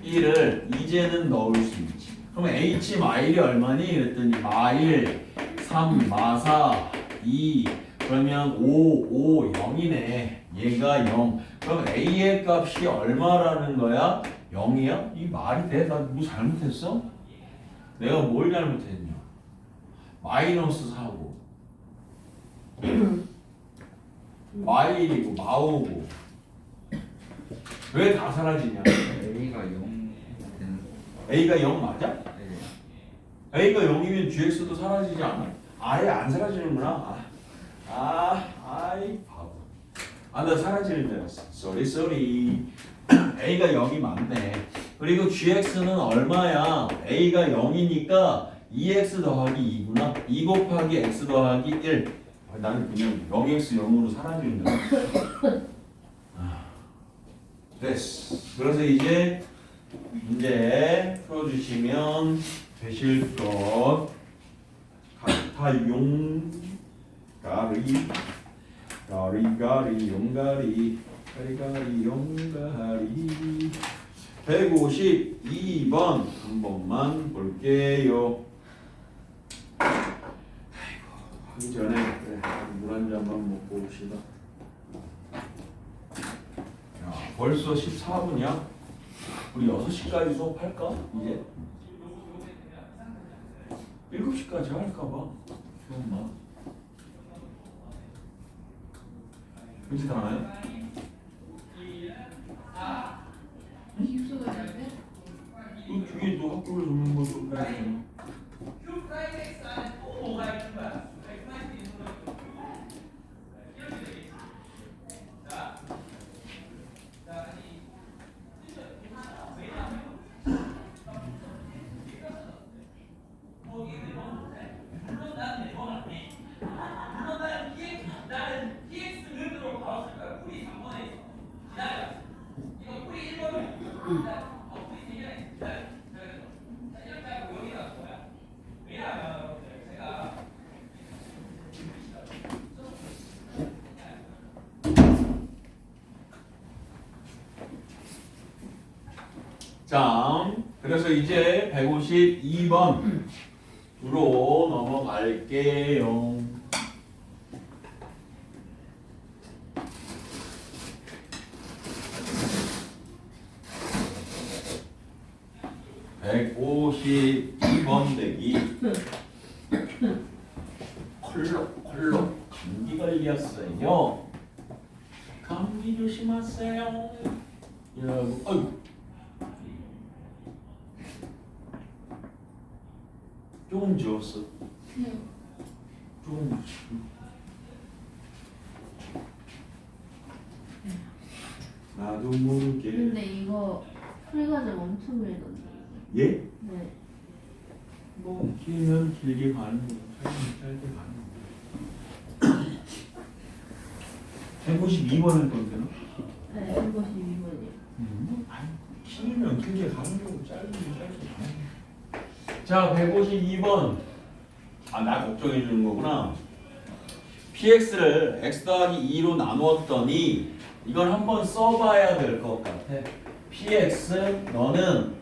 1을 이제는 넣을 수 있지. 그럼 h 마일이 얼마니? 그랬더니 마일 3 마사 2 그러면 5 0이네. 얘가 0. 그럼 a의 값이 얼마라는 거야? 0이야? 이 말이 돼? 나 뭐 잘못했어? 내가 뭘 잘못했냐? 마이너스 4고 마일이고 마오고 왜 다 사라지냐? A가 0 되는 a가 0 맞아? 네. a가 0이면 gx도 사라지지 않아? 아예 안 사라지는구나. 아이 바보. 나 사라지는 줄 알았어. 쏘리. a가 0이 맞네. 그리고 gx는 얼마야? a가 0이니까 2x 더하기 2구나. 2 곱하기 x 더하기 1. 나는 그냥 0x 0으로 사라지는 줄 알았어. 됐어. 그래서 이제 문제 풀어주시면 되실 것 같아요. 가리 용가리 용가리 152번 한 번만 볼게요. 하기 전에 물 한 잔만 먹고 옵시다. 야, 벌써 14분이야? 우리 6시까지 수업할까? 이제? 7시까지 할까봐 기억나? 그렇지 않아요? 입수가 되는데? 그 뒤에 너 학교를 돕는 것도 그래. 자, 그래서 이제 152번으로 넘어갈게요. (152번) 대기 콜록 감기 걸렸어요. 감기 조심하세요. 여러분, 아유. 조금 지웠어. 네. 조금. 나도 모르게. 근데 이거 풀과정 엄청 길던데. 예? 네. 뭐 길면 길게 가는 거, 짧게 가는 거. 152번 할 건데요? 네, 152번이요. 길면 길게 가는 거고 짧으면 짧게 가는 거. 자, 152번. 나 걱정해 주는 거구나. px를 x 더하기 2로 나누었더니 이걸 한번 써봐야 될 것 같아. px 너는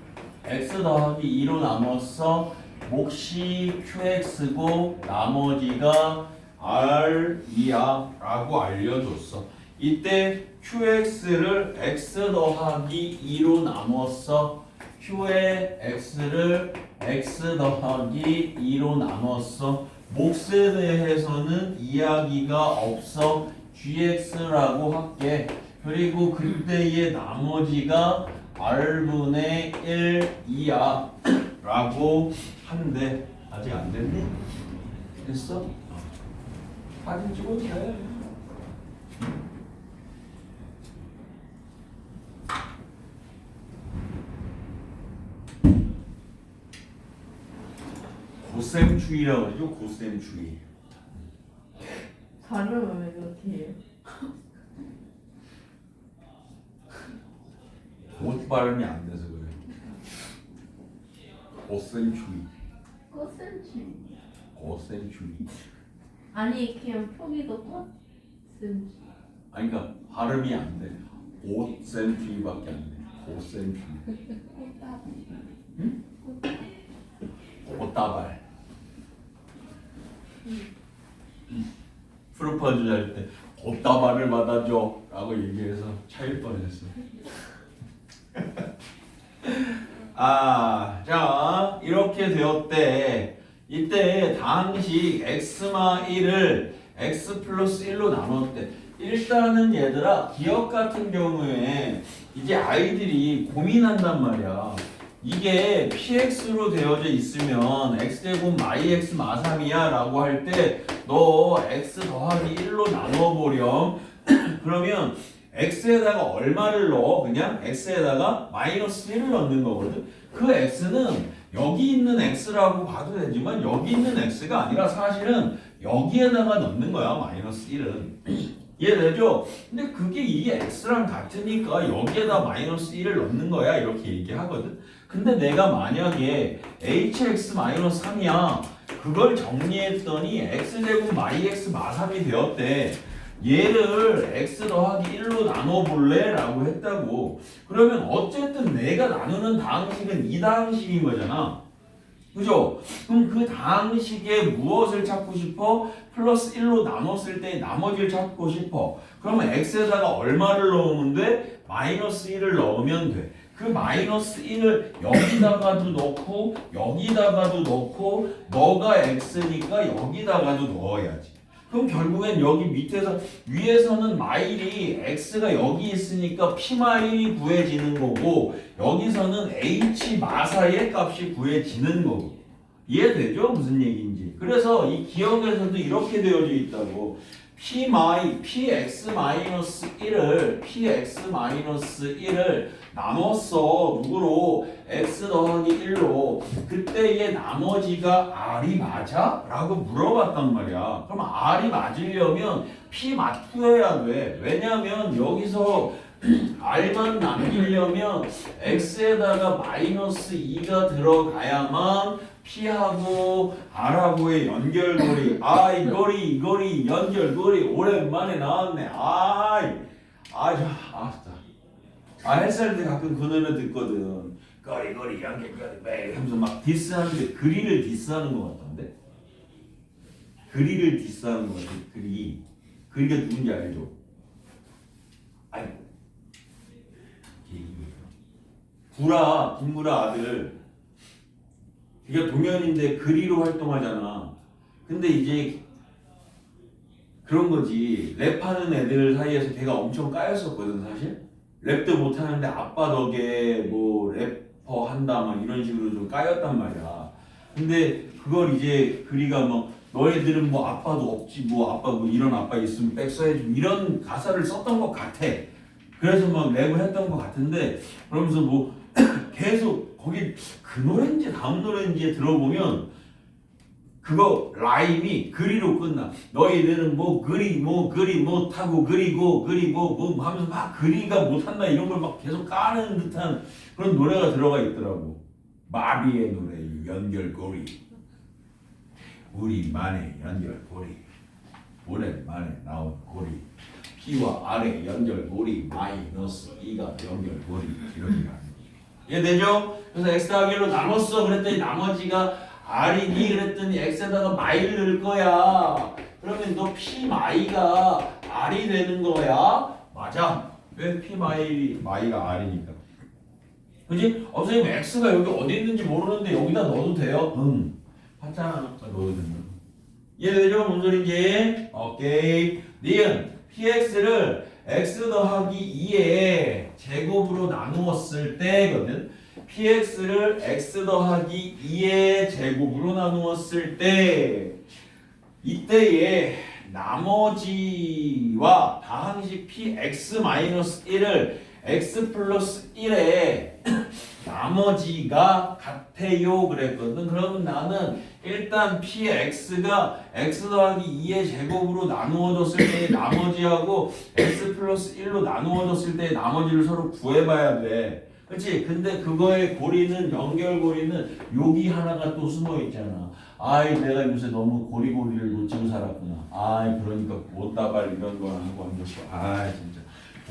x 더하기 2로 나눴어. 몫이 qx고 나머지가 r이야 라고 알려줬어. 이때 qx를 x 더하기 2로 나눴어. q의 x를 x 더하기 2로 나눴어. 몫에 대해서는 이야기가 없어. gx라고 할게. 그리고 그때의 나머지가 r분의 1이야 라고 한대. 아직 안 됐니? 됐어? 사진 찍어도 돼. 고셈 추이라고 하죠. 고셈 추이. 발음을 왜 그렇게 해요? 못 발음이 안 돼서 그래. 고셈 추이. 꽃샘추. 고셈 추이. 아니 그냥 표기도 꽃샘추. 아니 그러니까 발음이 안 돼. 고셈 추이밖에 안 돼. 고셈 추이. 응? 꽃다발. 프로포즈 할 때 꽃다발을 받아줘 라고 얘기해서 차일 뻔했어. 아, 자 이렇게 되었대. 이때 당식 x마1을 x 플러스 1로 나눴대. 일단은 얘들아 기억 같은 경우에 이제 아이들이 고민한단 말이야. 이게 px로 되어져 있으면 x제곱 마이x 마3이야 라고 할 때 너 x 더하기 1로 나눠보렴. 그러면 x에다가 얼마를 넣어? 그냥 x에다가 마이너스 1을 넣는 거거든. 그 x는 여기 있는 x라고 봐도 되지만 여기 있는 x가 아니라 사실은 여기에다가 넣는 거야. 마이너스 1은. 이해되죠? 근데 그게 이게 x랑 같으니까 여기에다 마이너스 1을 넣는 거야 이렇게 얘기하거든. 근데 내가 만약에 hx-3이야 그걸 정리했더니 x제곱 마이x 마3이 되었대. 얘를 x 더하기 1로 나눠볼래? 라고 했다고. 그러면 어쨌든 내가 나누는 다항식은 이 다항식인 거잖아. 그죠? 그럼 그 다항식에 무엇을 찾고 싶어? 플러스 1로 나눴을 때 나머지를 찾고 싶어. 그러면 x에다가 얼마를 넣으면 돼? 마이너스 1을 넣으면 돼. 그 마이너스 1을 여기다가도 넣고 여기다가도 넣고 너가 x니까 여기다가도 넣어야지. 그럼 결국엔 여기 밑에서 위에서는 마일이 x가 여기 있으니까 p 마일이 구해지는 거고 여기서는 h 마사의 값이 구해지는 거고. 이해되죠? 무슨 얘기인지. 그래서 이 기억에서도 이렇게 되어져 있다고. px 마이너스 1을 나눴어. 누구로? x 더하기 1로. 그때 얘 나머지가 r이 맞아? 라고 물어봤단 말이야. 그럼 r이 맞으려면 p 맞춰야 돼. 왜냐면 여기서 r만 남기려면 x에다가 마이너스 2가 들어가야만 p하고 r하고의 연결고리. 이 고리 연결고리 오랜만에 나왔네. 헬스할 때 가끔 그 노래 듣거든. 거리 연결고리 매 하면서 막 디스하는데 그리를 디스하는 것 같던데. 그리를 디스하는 것 같아. 그리가 누군지 알죠? 김구라 아들. 그러니까 동현인데 그리로 활동하잖아. 근데 이제 그런 거지. 랩하는 애들 사이에서 걔가 엄청 까였었거든 사실. 랩도 못하는데 아빠 덕에 뭐 래퍼 한다 막 이런 식으로 좀 까였단 말이야. 근데 그걸 이제 그리가 뭐 너희들은 뭐 아빠도 없지 뭐 아빠 뭐 이런 아빠 있으면 백 써야지 이런 가사를 썼던 것 같아. 그래서 막 랩을 했던 것 같은데 그러면서 뭐 계속 거기 그 노래인지 다음 노래인지 들어보면 그거 라임이 그리로 끝나. 너희들은 뭐 그리 못하고 그리고 뭐 하면서 막 그리가 못한다 이런 걸 막 계속 까는 듯한 그런 노래가 들어가 있더라고. 마비의 노래 연결고리. 우리만의 연결고리. 오랜만에 나온 고리. P와 R의 연결고리 마이너스 2가 연결고리 이런 게 아니야. 이해되죠? 그래서 x 더하기 1로 나눴어. 그랬더니 나머지가 r이니 그랬더니 x에다가 마이를 넣을 거야. 그러면 너 p 마이가 r이 되는 거야. 맞아. 왜 p 마이가 r이니까. 그지? 선생님 x가 여기 어디 있는지 모르는데 여기다 넣어도 돼요? 응. 하찮아. 넣어도 된다. 이해되죠? 뭔 소린지? 오케이. 니은 px를 x 더하기 2의 제곱으로 나누었을 때거든. px를 x 더하기 2의 제곱으로 나누었을 때 이때에 나머지와 다항식 px-1을 x 플러스 1에 나머지가 같아요 그랬거든. 그러면 나는 일단 px가 x 더하기 2의 제곱으로 나누어졌을 때의 나머지하고 x 플러스 1로 나누어졌을 때의 나머지를 서로 구해봐야 돼. 그렇지? 근데 그거의 고리는 연결고리는 여기 하나가 또 숨어 있잖아. 아이 내가 요새 너무 고리고리를 놓치고 살았구나. 아이 그러니까 못다발 이런 거 하고 한 것이 아이 진짜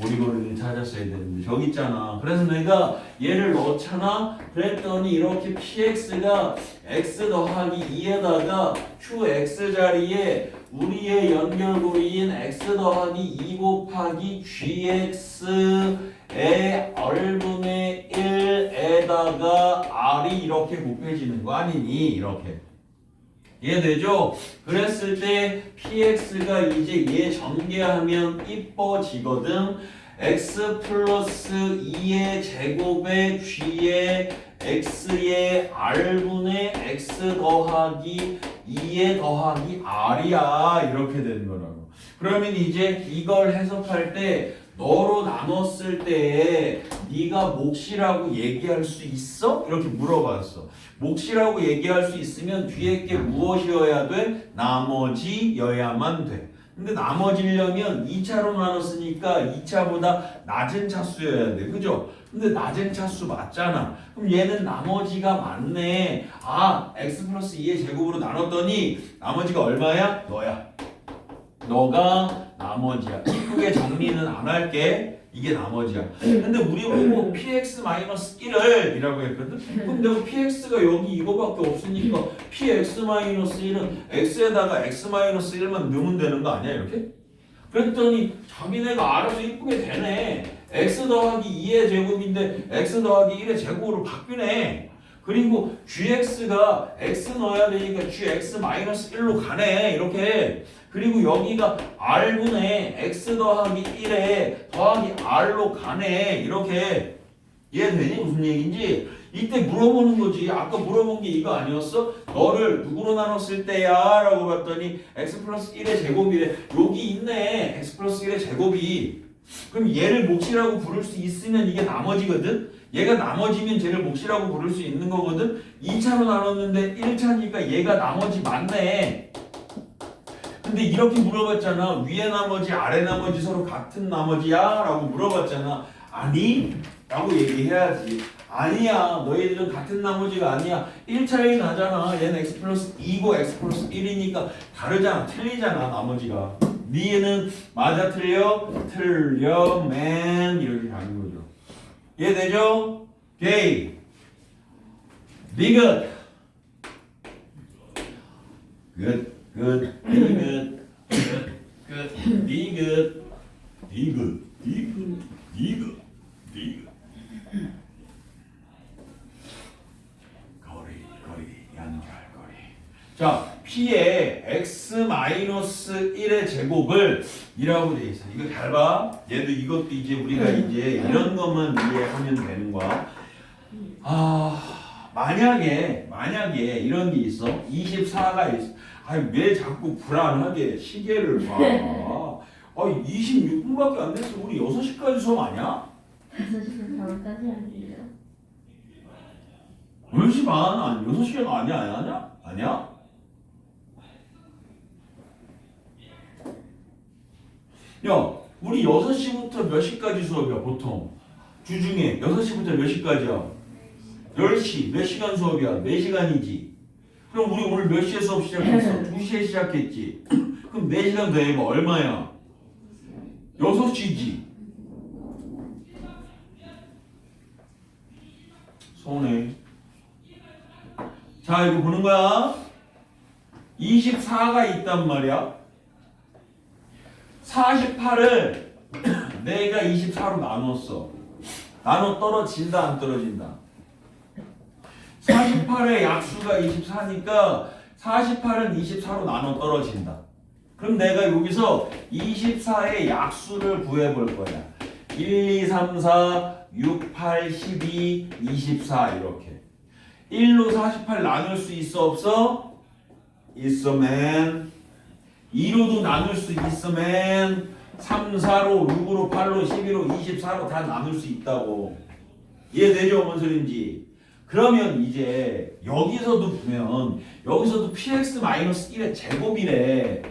고리고리를 찾았어야 되는데 저기 있잖아. 그래서 내가 얘를 넣잖아. 그랬더니 이렇게 px가 x 더하기 2에다가 qx 자리에 우리의 연결고리인 x 더하기 2 곱하기 gx의 r분의 1에다가 r이 이렇게 곱해지는 거 아니니? 이렇게 이해되죠? 그랬을 때 px가 이제 얘 전개하면 이뻐지거든. x 플러스 2의 제곱에 g의 x의 r분의 x 더하기 2의 더하기 r이야. 이렇게 되는 거라고. 그러면 이제 이걸 해석할 때 너로 나눴을 때 네가 몫이라고 얘기할 수 있어? 이렇게 물어봤어. 몫이라고 얘기할 수 있으면 뒤에 게 무엇이어야 돼? 나머지여야만 돼. 근데 나머지려면 2차로 나눴으니까 2차보다 낮은 차수여야 돼. 그죠? 근데 낮은 차수 맞잖아. 그럼 얘는 나머지가 맞네. 아, x 플러스 2의 제곱으로 나눴더니 나머지가 얼마야? 너야. 너가 나머지야. 이쁘게 정리는 안 할게. 이게 나머지야. 근데 우리 보고 px-1을 이라고 했거든. 그럼 내가 px가 여기 이거밖에 없으니까 px-1은 x에다가 x-1만 넣으면 되는 거 아니야 이렇게? 그랬더니 자기네가 알아서 이쁘게 되네. x 더하기 2의 제곱인데 x 더하기 1의 제곱으로 바뀌네. 그리고 gx가 x 넣어야 되니까 gx-1로 가네. 이렇게. 그리고 여기가 r분의 x 더하기 1에 더하기 r로 가네. 이렇게. 이해되니? 무슨 얘기인지? 이때 물어보는 거지. 아까 물어본 게 이거 아니었어? 너를 누구로 나눴을 때야? 라고 봤더니 x 플러스 1의 제곱이래. 여기 있네. x 플러스 1의 제곱이. 그럼 얘를 몫이라고 부를 수 있으면 이게 나머지거든? 얘가 나머지면 쟤를 몫이라고 부를 수 있는 거거든? 2차로 나눴는데 1차니까 얘가 나머지 맞네. 근데 이렇게 물어봤잖아. 위에 나머지 아래 나머지 서로 같은 나머지야? 라고 물어봤잖아. 아니? 라고 얘기해야지. 아니야. 너희들은 같은 나머지가 아니야. 1차이 나잖아. 얘는 x 플러스 2고 x 플러스 1이니까 다르잖아. 틀리잖아. 나머지가. 네 얘는 맞아 틀려? 틀려 맨 이렇게 가는 거죠. 이해되죠? 오케이. Be good. Good. Good. Be good. Good. Good. Be good. Be good. Be good. Be good. Be good. 거리. 연결거리. 자, p의 x-1의 제곱을 이라고 돼 있어. 이거 잘 봐. 얘도 이것도 이제 우리가 이제 이런 것만 이해하면 되는 거야. 만약에 이런 게 있어. 24가 있어. 아니 왜 자꾸 불안하게 시계를 봐. 26분밖에 안 됐어. 우리 6시까지 수업 아니야? 5시에서 바로까지 아니에요? 10시 반 아니 6시가 아니야? 아니야? 야, 우리 6시부터 몇 시까지 수업이야, 보통? 주중에 6시부터 몇 시까지야? 10시. 몇 시간 수업이야? 4시간이지. 그럼 우리 오늘 몇 시에 수업 시작했어? 2시에 시작했지. 그럼 4시간 더 해봐. 얼마야? 6시지. 서운해. 자, 이거 보는 거야. 24가 있단 말이야. 48을 내가 24로 나눴어. 나눠 떨어진다 안 떨어진다? 48의 약수가 24니까 48은 24로 나눠 떨어진다. 그럼 내가 여기서 24의 약수를 구해볼 거야. 1, 2, 3, 4, 6, 8, 12, 24 이렇게. 1로 48 나눌 수 있어 없어? 있어 맨. 2로도 나눌 수 있어 맨. 3, 4로, 6으로, 8로, 12로, 24로 다 나눌 수 있다고. 이해되죠? 뭔 소린지. 그러면 이제 여기서도 보면 여기서도 px-1의 제곱이래.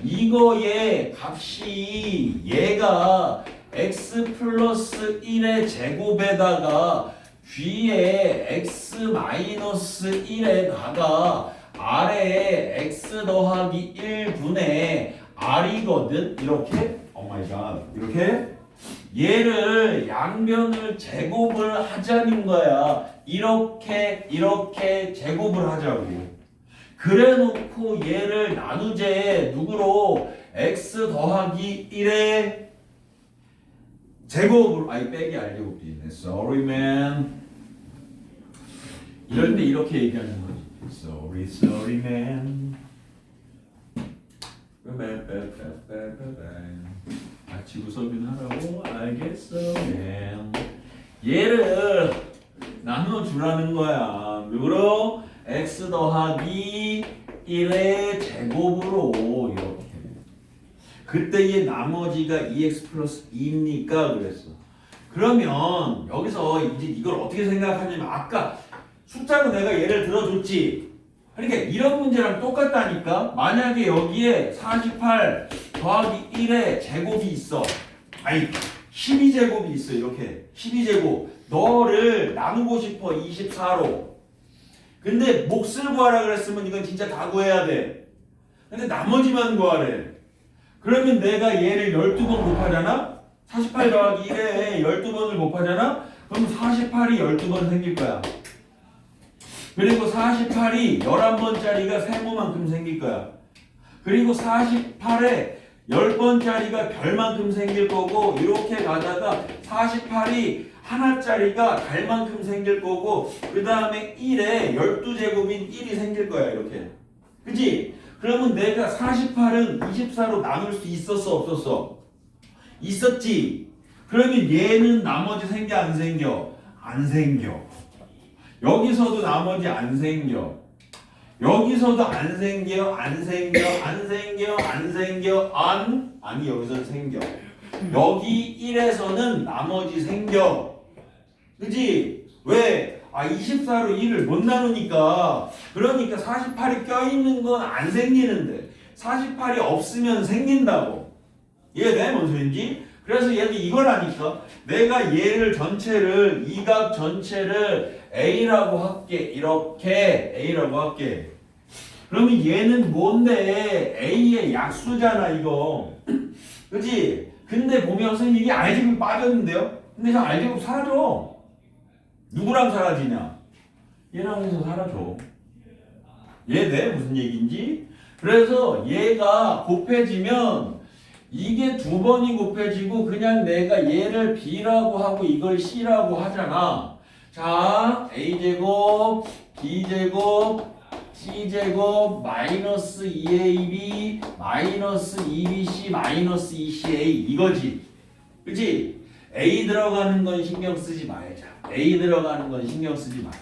이거의 값이 얘가 x 플러스 1의 제곱에다가 뒤에 x-1에다가 아래에 x 더하기 1분의 r이거든. 이렇게 오마이갓 이렇게 얘를 양변을 제곱을 하자는 거야. 이렇게 제곱을 하자고. 그래 놓고 얘를 나누재. 누구로? x 더하기 1의 제곱으로. 아니 빼기 알제곱이네. Sorry man. 이럴 때 이렇게 얘기하는 거지. Sorry man. 같이 구석은 하라고. 알겠어 man. 얘를 나눠주라는 거야. 누구로? x 더하기 1의 제곱으로 이렇게. 그때 얘 나머지가 2x 플러스 2니까 그랬어. 그러면 여기서 이제 이걸 어떻게 생각하냐면 아까 숫자로 내가 예를 들어줬지. 그러니까 이런 문제랑 똑같다니까. 만약에 여기에 48 더하기 1의 제곱이 있어. 아니 12제곱이 있어. 이렇게 12제곱 너를 나누고 싶어 24로. 근데 몫을 구하라 그랬으면 이건 진짜 다 구해야 돼. 근데 나머지만 구하래. 그러면 내가 얘를 12번 곱하잖아. 48 더하기 1에 12번을 곱하잖아. 그럼 48이 12번 생길 거야. 그리고 48이 11번짜리가 세모만큼 생길 거야. 그리고 48에 10번짜리가 별만큼 생길 거고 이렇게 가다가 48이 하나짜리가 달만큼 생길 거고 그 다음에 1에 12제곱인 1이 생길 거야. 이렇게. 그치? 그러면 내가 48은 24로 나눌 수 있었어 없었어? 있었지? 그러면 얘는 나머지 생겨 안 생겨? 안 생겨. 여기서도 나머지 안 생겨. 여기서도 안 생겨. 아니 여기서는 생겨. 여기 1에서는 나머지 생겨. 그치? 왜? 24로 1을 못 나누니까. 그러니까 48이 껴있는 건 안 생기는데 48이 없으면 생긴다고. 이해돼? 뭔 소린지? 그래서 얘도 이거라니까. 내가 얘를 전체를 이 각 전체를 A라고 할게. 이렇게 A라고 할게. 그러면 얘는 뭔데? A의 약수잖아 이거. 그치? 근데 보면 선생님 이게 R제곱이 빠졌는데요? 근데 저 R제곱 사라져. 누구랑 사라지냐? 얘랑 해서 사라져. 이해돼? 무슨 얘기인지? 그래서 얘가 곱해지면 이게 두 번이 곱해지고 그냥 내가 얘를 B라고 하고 이걸 C라고 하잖아. 자, A제곱, B제곱, C제곱, 마이너스 2AB, 마이너스 2BC, 마이너스 2CA 이거지. 그치? A 들어가는 건 신경 쓰지 말자. A 들어가는 건 신경 쓰지 말자.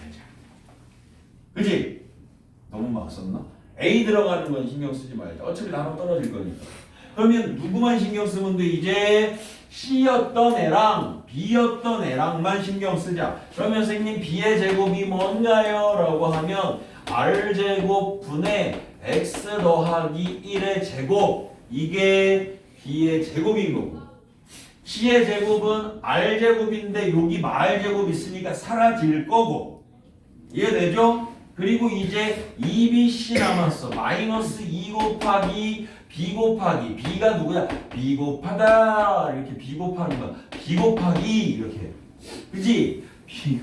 그치? 너무 막 썼나? A 들어가는 건 신경 쓰지 말자. 어차피 나눠 떨어질 거니까. 그러면 누구만 신경 쓰면 돼? 이제 C였던 애랑 B였던 애랑만 신경 쓰자. 그러면 선생님 B의 제곱이 뭔가요? 라고 하면 R제곱 분의 X 더하기 1의 제곱. 이게 B의 제곱인 거고. C의 제곱은 R제곱인데 여기 마R제곱 있으니까 사라질 거고. 이해되죠? 그리고 이제 2BC 남았어. 마이너스 2 곱하기 B 곱하기 B가 누구야? B 곱하다. 이렇게 B 곱하는 거야. B 곱하기 이렇게. 그치? B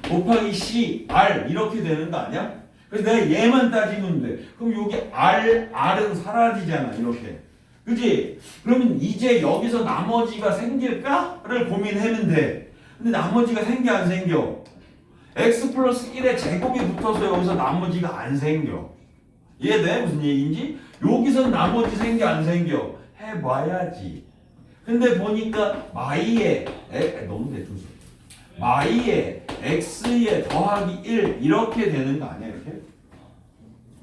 곱하기 C, R 이렇게 되는 거 아니야? 그래서 내가 얘만 따지면 돼. 그럼 여기 R은 사라지잖아. 이렇게. 그치? 그러면 이제 여기서 나머지가 생길까를 고민하면 돼. 근데 나머지가 생겨 안 생겨? X 플러스 1의 제곱이 붙어서 여기서 나머지가 안 생겨. 이해돼? 무슨 얘기인지? 여기서 나머지 생겨 안 생겨? 해봐야지. 근데 보니까 마이에 너무 대충 마이에 x에 더하기 1 이렇게 되는 거 아니야? 이렇게?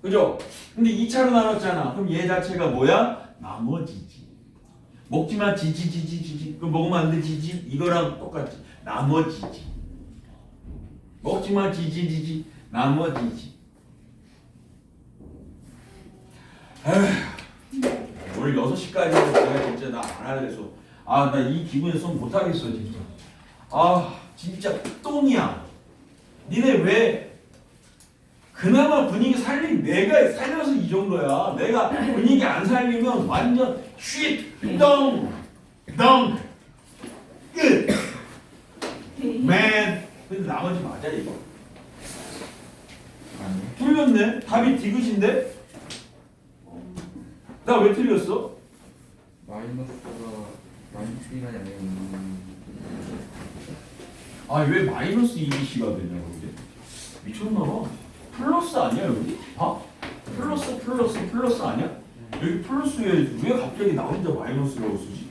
그죠? 근데 2차로 나눴잖아. 그럼 얘 자체가 뭐야? 나머지지. 먹지마 지지. 그거 먹으면 안 돼 지지. 이거랑 똑같지. 나머지지. 먹지마 지지지지 나머지지. 에휴, 오늘 6시까지는 내가 진짜 나 안 할래서 나 이 기분에 좀 못하겠어 진짜. 진짜 똥이야. 니네 왜 그나마 분위기 살린 내가 살려서 이 정도야. 내가 분위기 안 살리면 완전 쉿 덩 끝. 맨. 근데 나머지 맞아 이거. 아니 틀렸네. 답이 디귿인데? 나 왜 틀렸어? 마이너스가 마이너스가 아니라 왜 마이너스 2bc가 되냐고 이게? 미쳤나봐. 플러스 아니야 여기? 봐? 플러스 아니야? 여기 플러스에 왜 갑자기 나 혼자 마이너스라고 쓰지?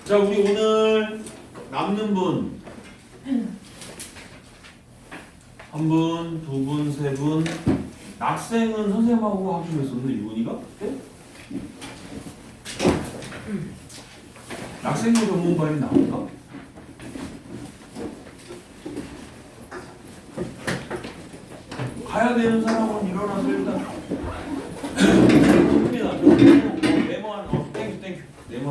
자 우리 오늘 남는 분 한 분, 두 분, 세 분. 낙생은 선생님하고 하기로 했었는데 유은이가? 네? 낙생도 전문반이 나올까? 가야 되는 사람은 일어나서 일단 준비 나죠.